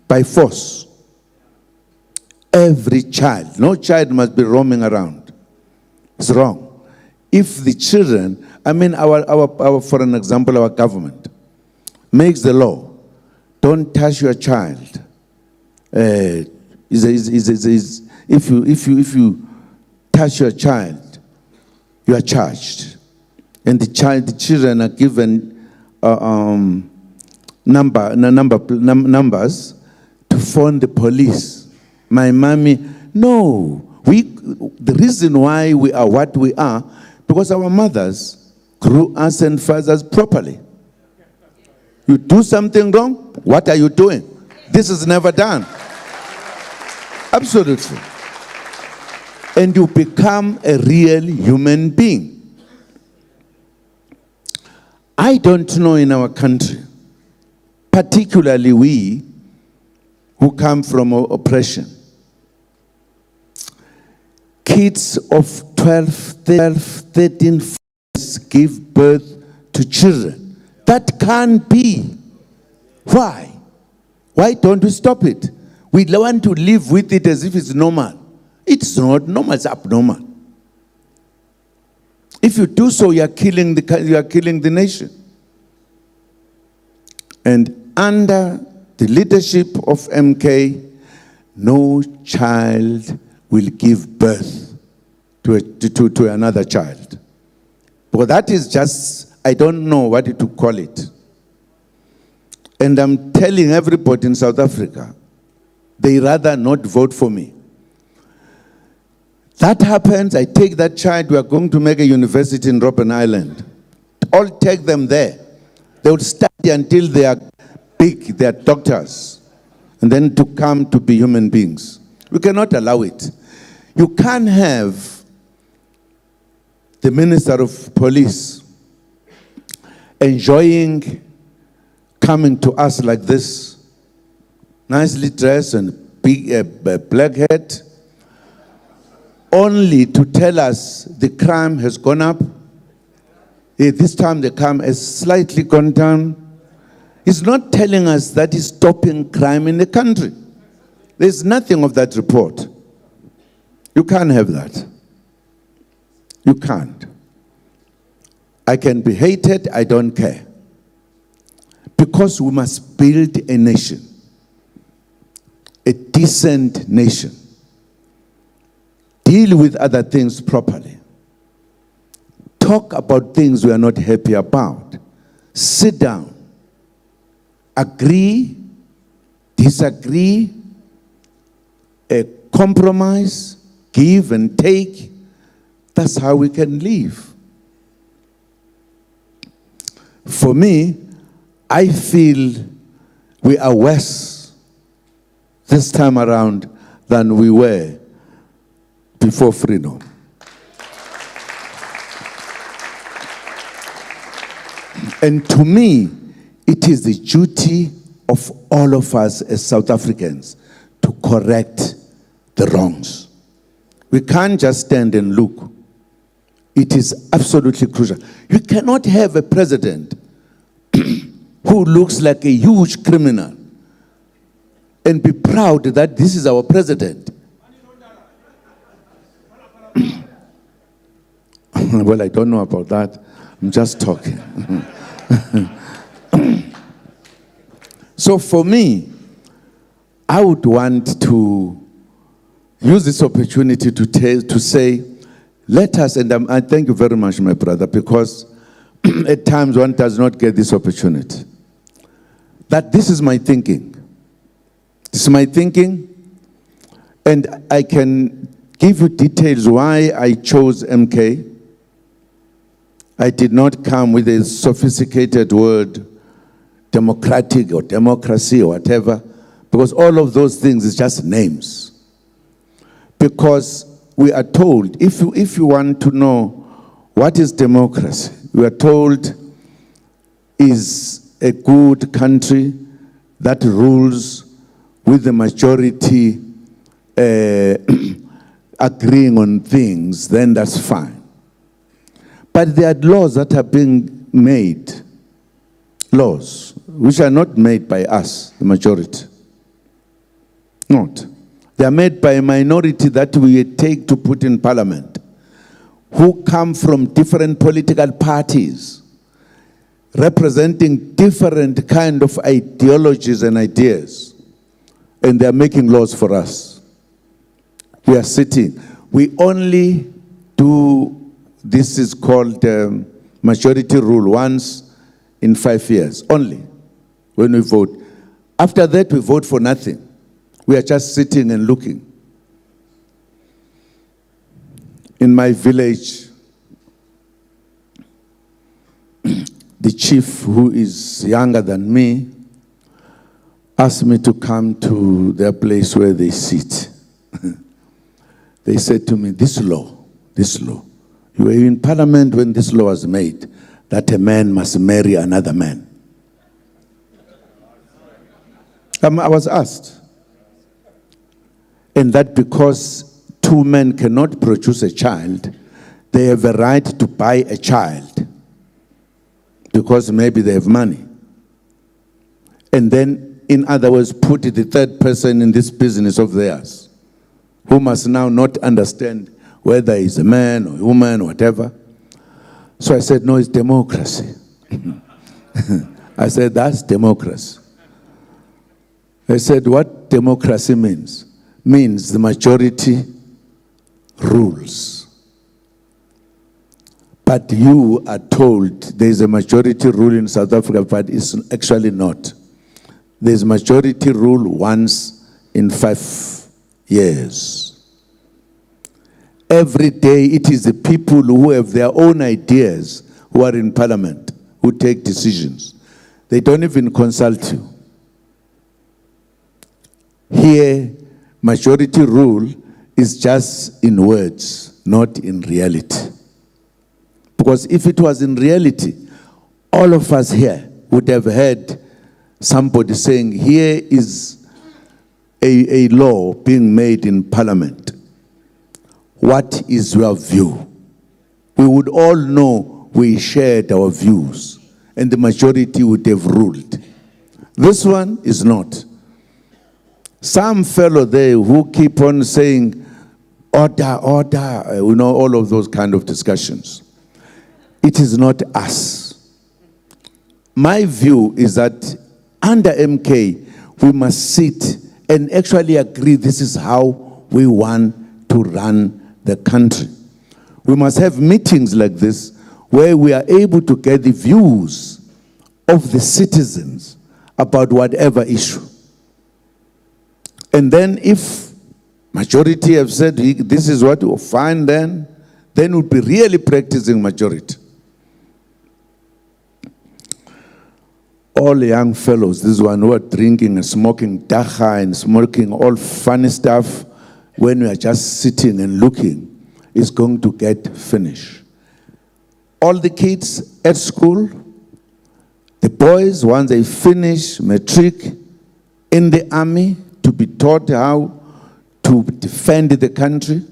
Speaker 1: by force. Every child. No child must be roaming around. It's wrong. If the children, I mean, for an example, our government makes the law, don't touch your child. If you touch your child, you are charged. And the children are given numbers to phone the police. My mommy, no. The reason why we are what we are, because our mothers grew us and fathers properly. You do something wrong, what are you doing? This is never done. Absolutely. And you become a real human being. I don't know in our country, particularly we who come from oppression, kids of 12, 13 years give birth to children. That can't be. Why? Why don't we stop it? We want to live with it as if it's normal. It's not normal, it's abnormal. If you do so, you are killing the nation. And under the leadership of MK, no child will give birth to another child. Because that is just, I don't know what to call it. And I'm telling everybody in South Africa, they rather not vote for me. That happens, I take that child, we are going to make a university in Robben Island. All take them there. They will study until they are big, they are doctors. And then to come to be human beings. We cannot allow it. You can't have the Minister of Police enjoying coming to us like this, nicely dressed and big black hat, only to tell us the crime has gone up. This time the crime has slightly gone down. He's not telling us that he's stopping crime in the country. There's nothing of that report. You can't have that. You can't. I can be hated, I don't care. Because we must build a nation, a decent nation. Deal with other things properly. Talk about things we are not happy about. Sit down. Agree, disagree, compromise, give and take. That's how we can live. For me, I feel we are worse this time around than we were before freedom. And to me, it is the duty of all of us as South Africans to correct the wrongs. We can't just stand and look. It is absolutely crucial. You cannot have a president who looks like a huge criminal and be proud that this is our president. Well, I don't know about that. I'm just talking. So for me, I would want to use this opportunity to say, let us, and I thank you very much, my brother, because at times one does not get this opportunity. That this is my thinking. This is my thinking, and I can give you details why I chose MK. I did not come with a sophisticated word, democratic or democracy or whatever, because all of those things is just names. Because we are told, if you want to know what is democracy, we are told is a good country that rules with the majority agreeing on things, then that's fine. But there are laws that are being made, laws which are not made by us, the majority. Not. They are made by a minority that we take to put in parliament, who come from different political parties, representing different kind of ideologies and ideas. And they are making laws for us. We are sitting. We only do, this is called majority rule, once in 5 years, only, when we vote. After that, we vote for nothing. We are just sitting and looking. In my village, the chief, who is younger than me, asked me to come to their place where they sit. They said to me, this law, you were in parliament when this law was made, that a man must marry another man. I was asked. And that because two men cannot produce a child, they have a right to buy a child because maybe they have money. And then, in other words, put the third person in this business of theirs, who must now not understand whether he's a man or a woman or whatever. So I said, no, it's democracy. I said, that's democracy. I said, what democracy means? Means the majority rules. But you are told there's a majority rule in South Africa, but it's actually not. There's majority rule once in 5 years. Every day it is the people who have their own ideas who are in parliament, who take decisions. They don't even consult you. Here, majority rule is just in words, not in reality. Because if it was in reality, all of us here would have heard somebody saying, here is a law being made in parliament. what is your view? We would all know we shared our views, and the majority would have ruled. This one is not. Some fellow there who keep on saying, order, order, all of those kind of discussions. It is not us. My view is that under MK, we must sit and actually agree this is how we want to run the country. We must have meetings like this where we are able to get the views of the citizens about whatever issue. And then if majority have said this is what we'll find, then we'll be really practicing majority. All young fellows, this one who are drinking and smoking dacha and smoking all funny stuff, when we are just sitting and looking, is going to get finished. All the kids at school, the boys, once they finish matric in the army, to be taught how to defend the country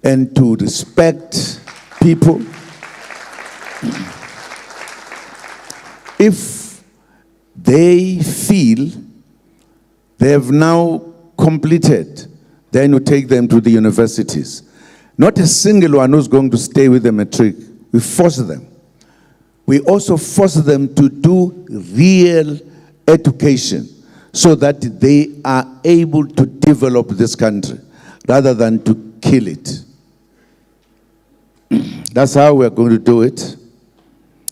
Speaker 1: and to respect people. If they feel they have now completed, then you take them to the universities. Not a single one who's going to stay with the matric. We force them. We also force them to do real education so that they are able to develop this country rather than to kill it. That's how we're going to do it.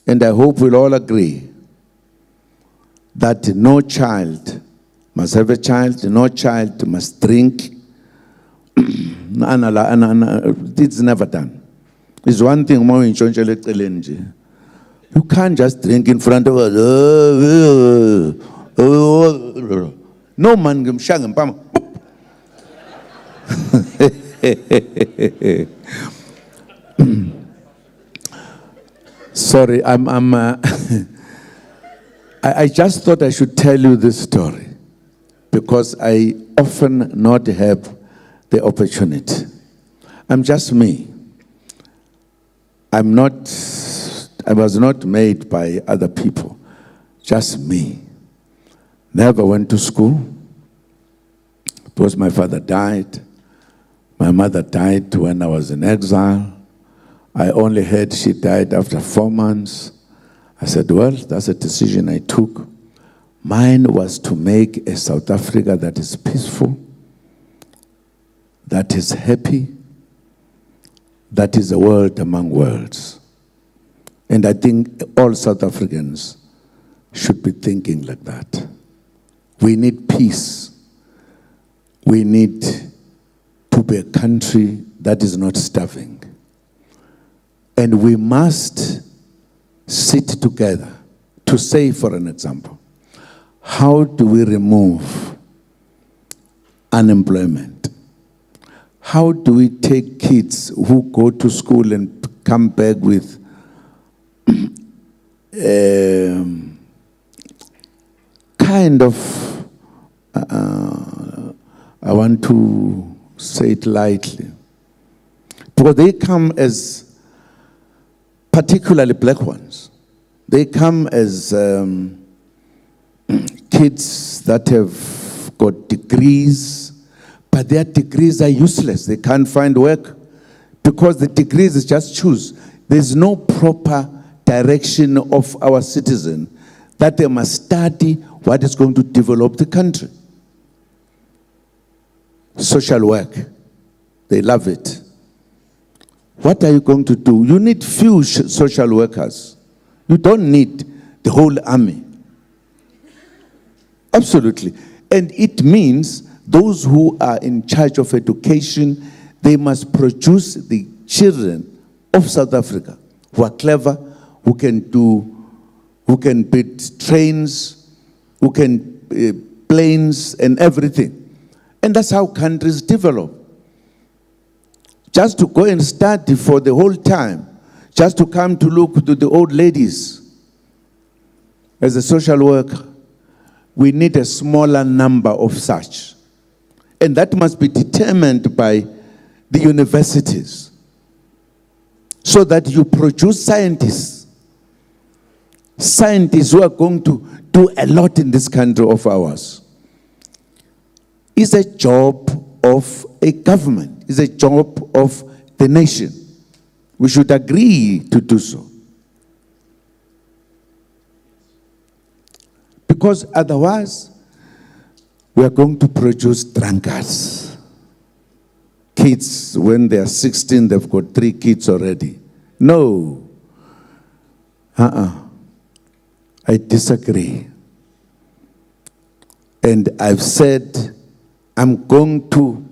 Speaker 1: And I hope we'll all agree that no child must have a child, no child must drink. It's never done. It's one thing more in you can't just drink in front of us. No man can shang and pam. Sorry, I just thought I should tell you this story because I often not have the opportunity. I'm just me. I was not made by other people, just me. Never went to school because my father died. My mother died when I was in exile. I only heard she died after 4 months. I said, well, that's a decision I took. Mine was to make a South Africa that is peaceful, that is happy, that is a world among worlds. And I think all South Africans should be thinking like that. We need peace. We need to be a country that is not starving. And we must sit together to say, for an example, how do we remove unemployment? How do we take kids who go to school and come back with kind of, I want to say it lightly, because they come as, particularly black ones, they come as kids that have got degrees, but their degrees are useless. They can't find work because the degrees is just choose. There's no proper direction of our citizen that they must study what is going to develop the country. Social work, they love it. What are you going to do? You need few social workers. You don't need the whole army. Absolutely. And it means those who are in charge of education, they must produce the children of South Africa who are clever, who can build trains, who can planes and everything. And that's how countries develop. Just to go and study for the whole time, just to come to look to the old ladies as a social worker, we need a smaller number of such. And that must be determined by the universities, so that you produce scientists who are going to do a lot in this country of ours. It's a job of a government. It's a job of the nation. We should agree to do so. Because otherwise, we are going to produce drunkards. Kids, when they are 16, they've got 3 kids already. No. I disagree. And I've said, I'm going to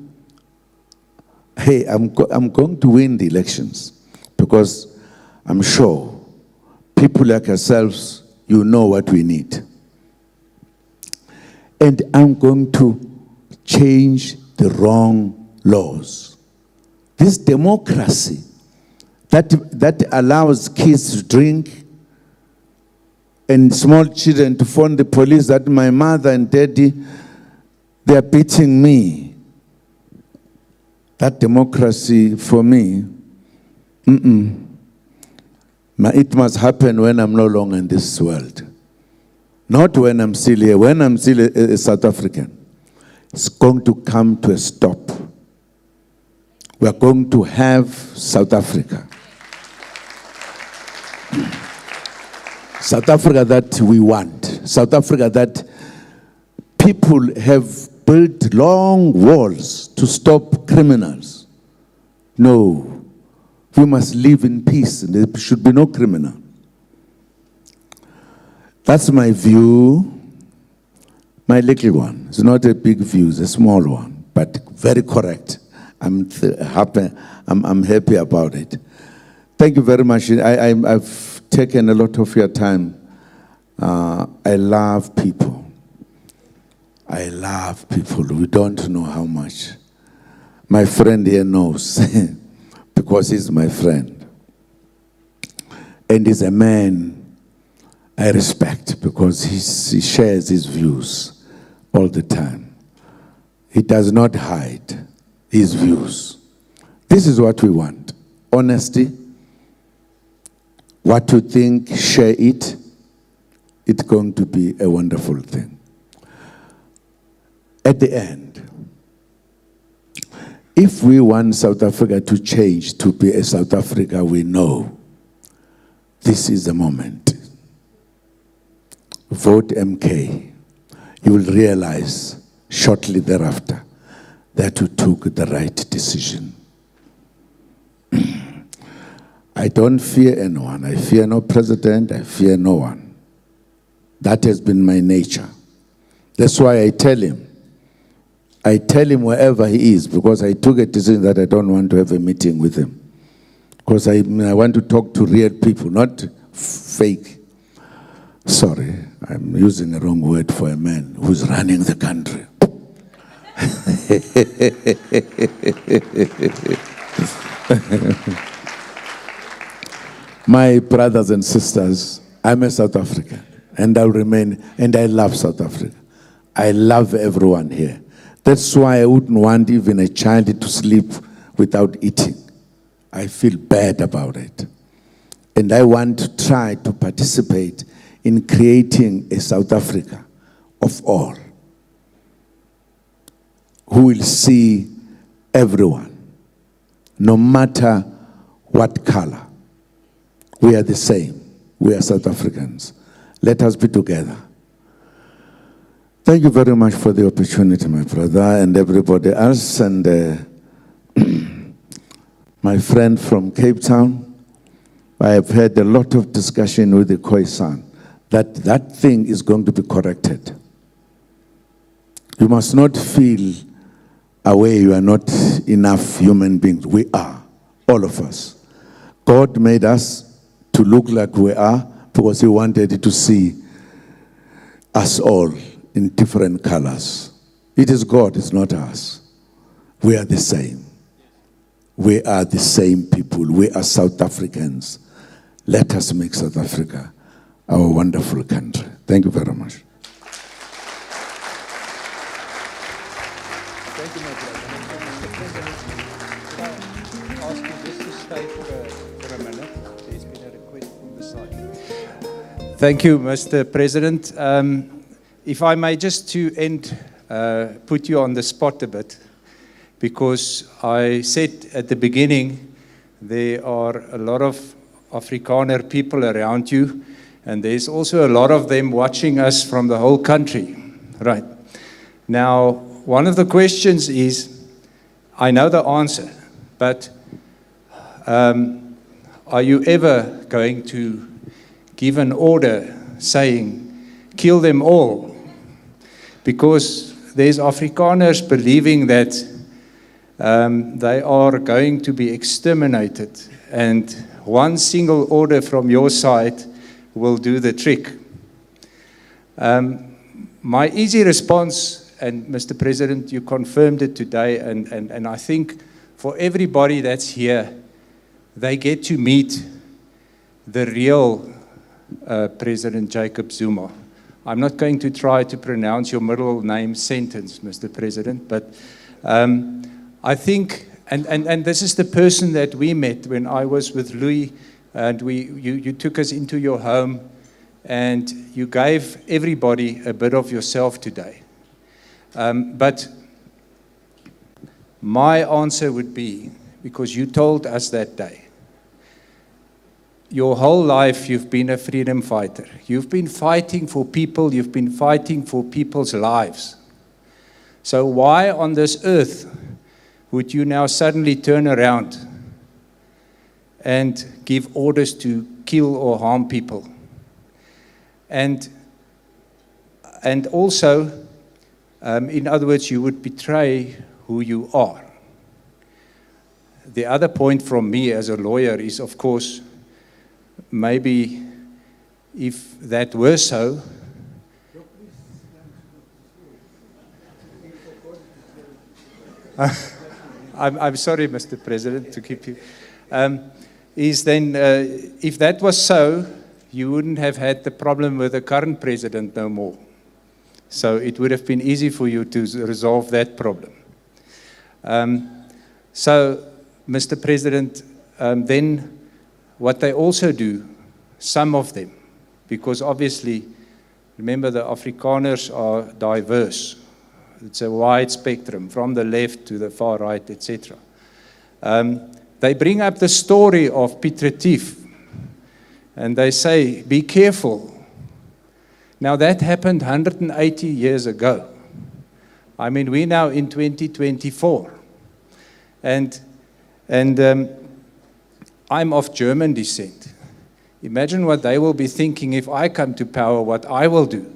Speaker 1: win the elections, because I'm sure people like ourselves, you know what we need. And I'm going to change the wrong laws. This democracy that allows kids to drink and small children to phone the police that my mother and daddy, they are beating me. That democracy for me, it must happen when I'm no longer in this world. Not when I'm still here. When I'm still a South African, it's going to come to a stop. We are going to have South Africa. South Africa that we want. South Africa that people have built long walls to stop criminals. No, we must live in peace. There should be no criminal. That's my view, my little one. It's not a big view, it's a small one, but very correct. I'm happy about it. Thank you very much. I've taken a lot of your time. I love people. I love people. We don't know how much. My friend here knows, because he's my friend. And he's a man I respect, because he shares his views all the time. He does not hide his views. This is what we want. Honesty. What you think, share it. It's going to be a wonderful thing. At the end, if we want South Africa to change to be a South Africa we know, this is the moment. Vote MK. You will realize shortly thereafter that you took the right decision. I don't fear anyone. I fear no president. I fear no one. That has been my nature. That's why I tell him wherever he is, because I took a decision that I don't want to have a meeting with him. Because I want to talk to real people, not fake. Sorry, I'm using the wrong word for a man who's running the country. My brothers and sisters, I'm a South African, and I'll remain, and I love South Africa. I love everyone here. That's why I wouldn't want even a child to sleep without eating. I feel bad about it. And I want to try to participate in creating a South Africa of all, who will see everyone, no matter what color. We are the same. We are South Africans. Let us be together. Thank you very much for the opportunity, my brother, and everybody else, and my friend from CapeTown. I have had a lot of discussion with the Khoisan that thing is going to be corrected. You must not feel away you are not enough human beings. We are, all of us. God made us to look like we are because he wanted to see us all in different colors. It is God, it's not us. We are the same. We are the same people. We are South Africans. Let us make South Africa our wonderful country. Thank you very much. Thank you, my brother.
Speaker 2: Thank you, Mr. President. If I may just to end, put you on the spot a bit, because I said at the beginning, there are a lot of Afrikaner people around you, and there's also a lot of them watching us from the whole country. Right. Now, one of the questions is, I know the answer, but are you ever going to give an order saying, kill them all? Because there's Afrikaners believing that they are going to be exterminated, and one single order from your side will do the trick. My easy response, and Mr. President, you confirmed it today, and I think for everybody that's here, they get to meet the real President Jacob Zuma. I'm not going to try to pronounce your middle name sentence, Mr. President, but I think, and this is the person that we met when I was with Louis, and you took us into your home, and you gave everybody a bit of yourself today. But my answer would be, because you told us that day, your whole life you've been a freedom fighter. You've been fighting for people, you've been fighting for people's lives. So why on this earth would you now suddenly turn around and give orders to kill or harm people? And also, in other words, you would betray who you are. The other point from me as a lawyer is, of course, maybe if that were so, I'm sorry, Mr. President, to keep you, is then, if that was so, you wouldn't have had the problem with the current president no more. So it would have been easy for you to resolve that problem. So, Mr. President, then what they also do, some of them, because obviously, remember the Afrikaners are diverse. It's a wide spectrum, from the left to the far right, etc. They bring up the story of Piet Retief, and they say, be careful. Now that happened 180 years ago. I mean, we're now in 2024. And I'm of German descent. Imagine what they will be thinking if I come to power, what I will do.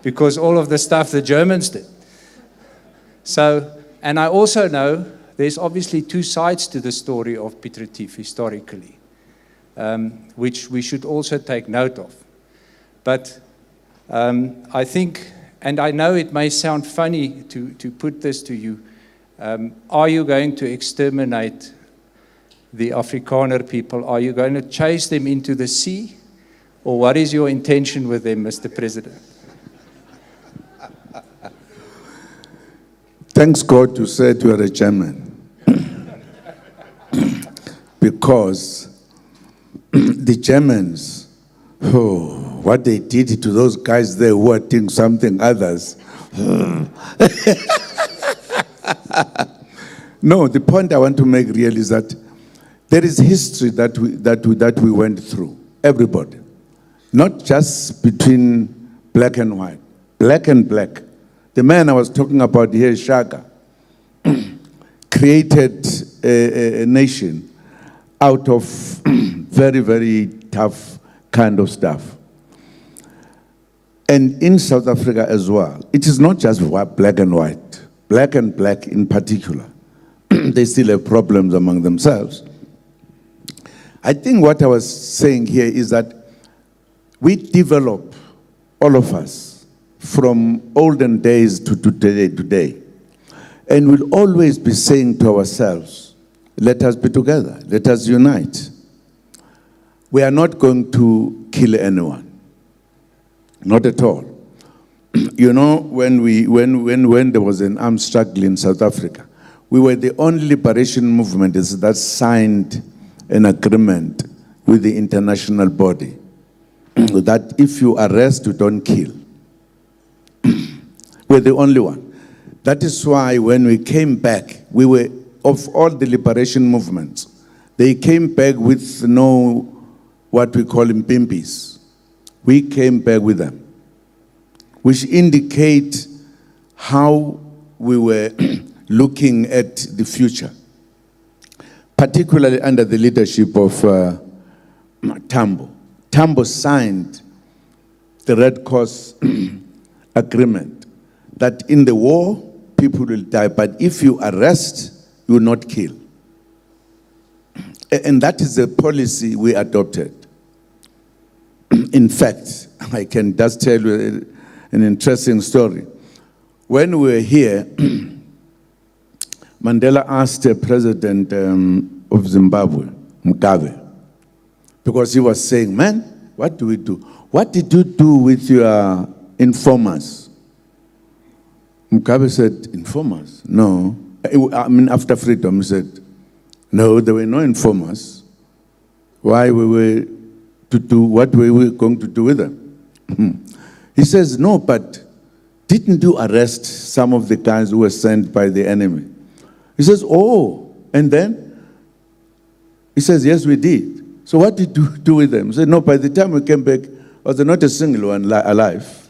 Speaker 2: Because all of the stuff the Germans did. So, and I also know there's obviously two sides to the story of Piet Retief historically, which we should also take note of. But I think, and I know it may sound funny to put this to you, are you going to exterminate the Afrikaner people? Are you going to chase them into the sea? Or what is your intention with them, Mr. President?
Speaker 1: Thanks God you said you are a German. Because the Germans, what they did to those guys there who are doing something others. No, the point I want to make really is that there is history that we went through, everybody. Not just between black and white, black and black. The man I was talking about here, Shaka, created a nation out of very, very tough kind of stuff. And in South Africa as well, it is not just black and white, black and black in particular. They still have problems among themselves. I think what I was saying here is that we develop, all of us, from olden days to today. And we'll always be saying to ourselves, let us be together, let us unite. We are not going to kill anyone, not at all. You know, when there was an armed struggle in South Africa, we were the only liberation movement that signed an agreement with the international body. that if you arrest, you don't kill. We're the only one. That is why when we came back, we were, of all the liberation movements, they came back with no, what we call mpimpis. We came back with them, which indicate how we were looking at the future, particularly under the leadership of Tambo. Tambo signed the Red Cross agreement that in the war, people will die, but if you arrest, you will not kill. And that is the policy we adopted. In fact, I can just tell you an interesting story. When we were here, Mandela asked the president of Zimbabwe, Mugabe, because he was saying, man, what do we do? What did you do with your informers? Mugabe said, informers? No. I mean, after freedom, he said, no, there were no informers. Why we were to do, what were we going to do with them? He says, no, but didn't you arrest some of the guys who were sent by the enemy? He says, oh, and then? He says, yes, we did. So what did you do with them? He said, no, by the time we came back, was there not a single one alive?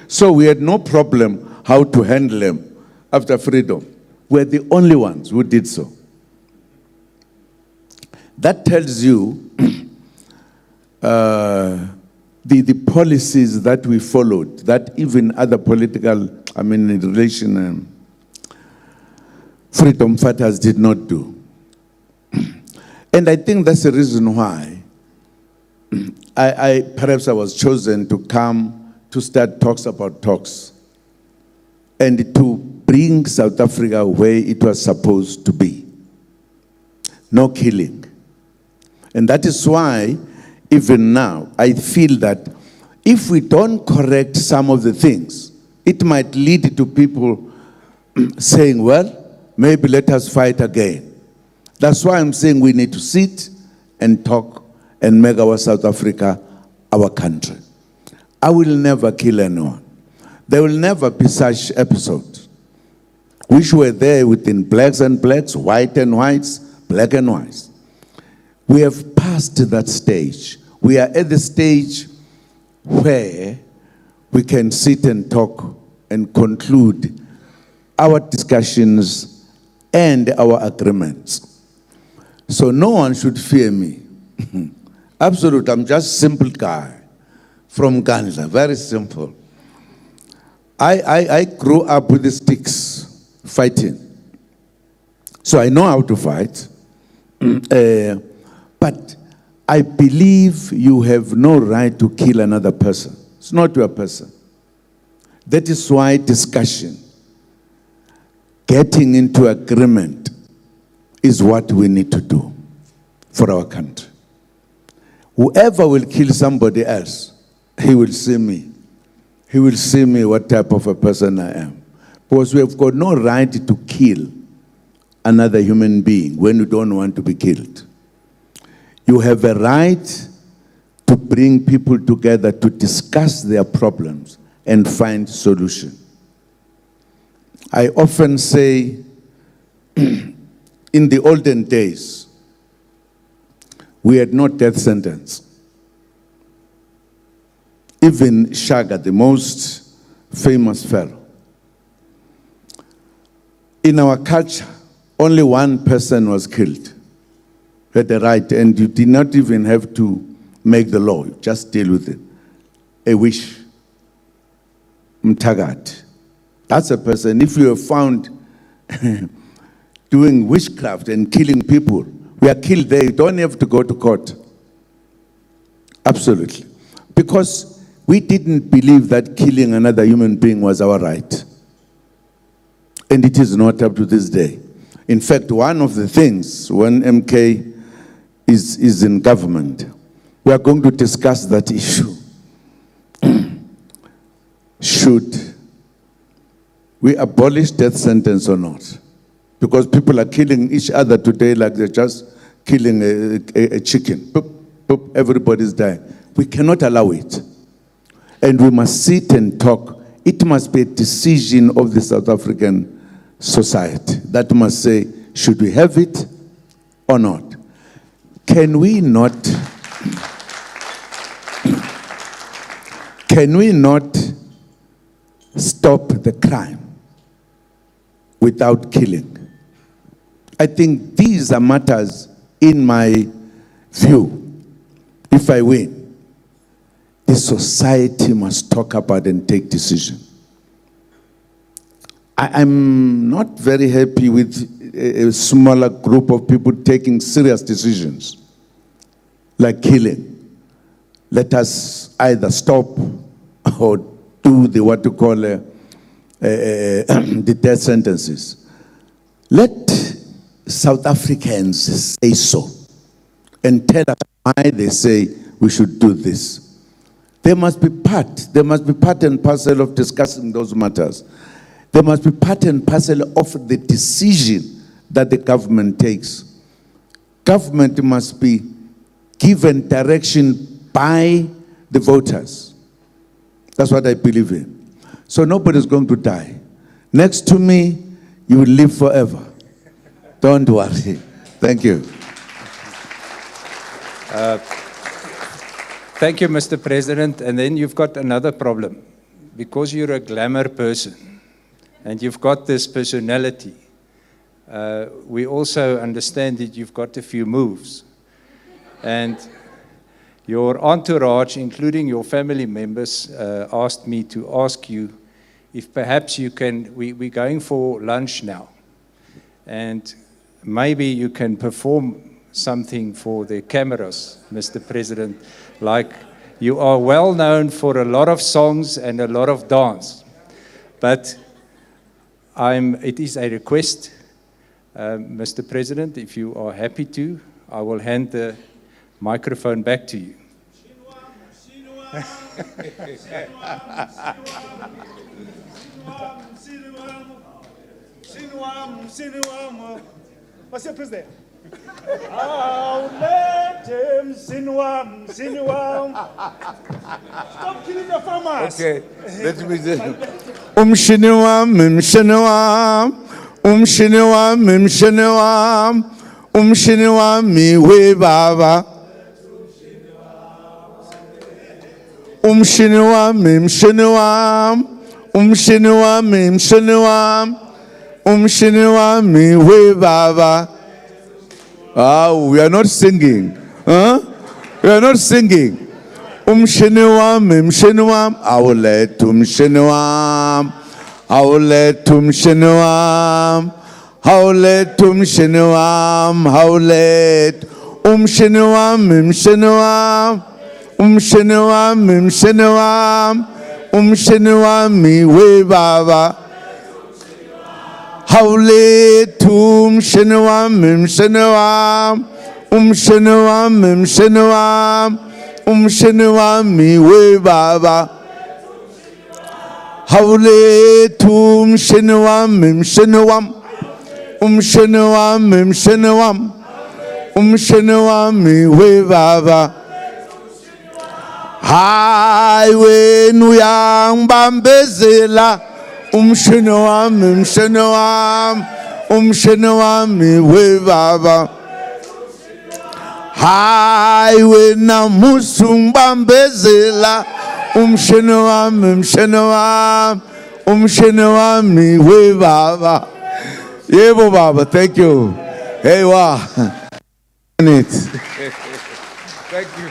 Speaker 1: So we had no problem how to handle them after freedom. We're the only ones who did so. That tells you the policies that we followed, that even other political, freedom fighters did not do. And I think that's the reason why perhaps I was chosen to come to start talks about talks and to bring South Africa where it was supposed to be. No killing. And that is why, even now, I feel that if we don't correct some of the things, it might lead to people saying, well, maybe let us fight again. That's why I'm saying we need to sit and talk and make our South Africa our country. I will never kill anyone. There will never be such episodes, which were there within blacks and blacks, white and whites, black and whites. We have passed that stage. We are at the stage where we can sit and talk and conclude our discussions and our agreements. So no one should fear me. Absolutely, I'm just a simple guy from Gandla, very simple. I grew up with the sticks, fighting. So I know how to fight. But I believe you have no right to kill another person. It's not your person. That is why discussion, getting into agreement, is what we need to do for our country. Whoever will kill somebody else, he will see me. He will see me what type of a person I am. Because we have got no right to kill another human being when you don't want to be killed. You have a right to bring people together to discuss their problems and find solution. I often say, in the olden days, we had no death sentence. Even Shaka, the most famous pharaoh. In our culture, only one person was killed. Had the right, and you did not even have to make the law, just deal with it. A wish. Mtagat. That's a person, if you are found doing witchcraft and killing people, we are killed there, you don't have to go to court. Absolutely. Because we didn't believe that killing another human being was our right. And it is not up to this day. In fact, one of the things when MK is in government, we are going to discuss that issue. Should we abolish death sentence or not? Because people are killing each other today like they're just killing a chicken. Boop, boop, everybody's dying. We cannot allow it. And we must sit and talk. It must be a decision of the South African society that must say, should we have it or not? Can we not stop the crime without killing? I think these are matters, in my view, if I win, the society must talk about and take decision. I'm not very happy with a smaller group of people taking serious decisions, like killing. Let us either stop or do the what you call the death sentences. Let South Africans say so and tell us why they say we should do this. There must be part and parcel of discussing those matters. There must be part and parcel of the decision that the government takes. Government must be given direction by the voters. That's what I believe in. So nobody's going to die. Next to me, you will live forever. Don't worry. Thank you.
Speaker 2: Thank you, Mr. President. And then you've got another problem. Because you're a glamour person and you've got this personality, we also understand that you've got a few moves. And your entourage, including your family members, asked me to ask you if perhaps you can, we're going for lunch now, and maybe you can perform something for the cameras, Mr. President. Like, you are well known for a lot of songs and a lot of dance, but it is a request, Mr. President, if you are happy to, I will hand the microphone back to you.
Speaker 3: Mr. President. I'll let him stop killing the farmers.
Speaker 1: Okay, let me say. Umshiniwami we baba. Umshiniwami we baba. Oh, we are not singing. Huh? We are not singing. Mshiniwam. I will let Mshiniwam. I will let Mshiniwam. I will let Mshiniwam. I will let Umshiniwam we baba. Haule tum shenwam mi we baba. Haule tum shenwam mi we baba. Hai when uyang bambezela. Umshiniwam mi we baba. Hai we na musumbambezela. Umshiniwam mi we baba. Yebo baba, thank you. Hey wa. Thank
Speaker 2: you.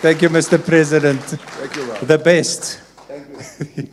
Speaker 2: Thank you, Mr. President.
Speaker 1: Thank you, baba.
Speaker 2: The best.
Speaker 1: Thank you.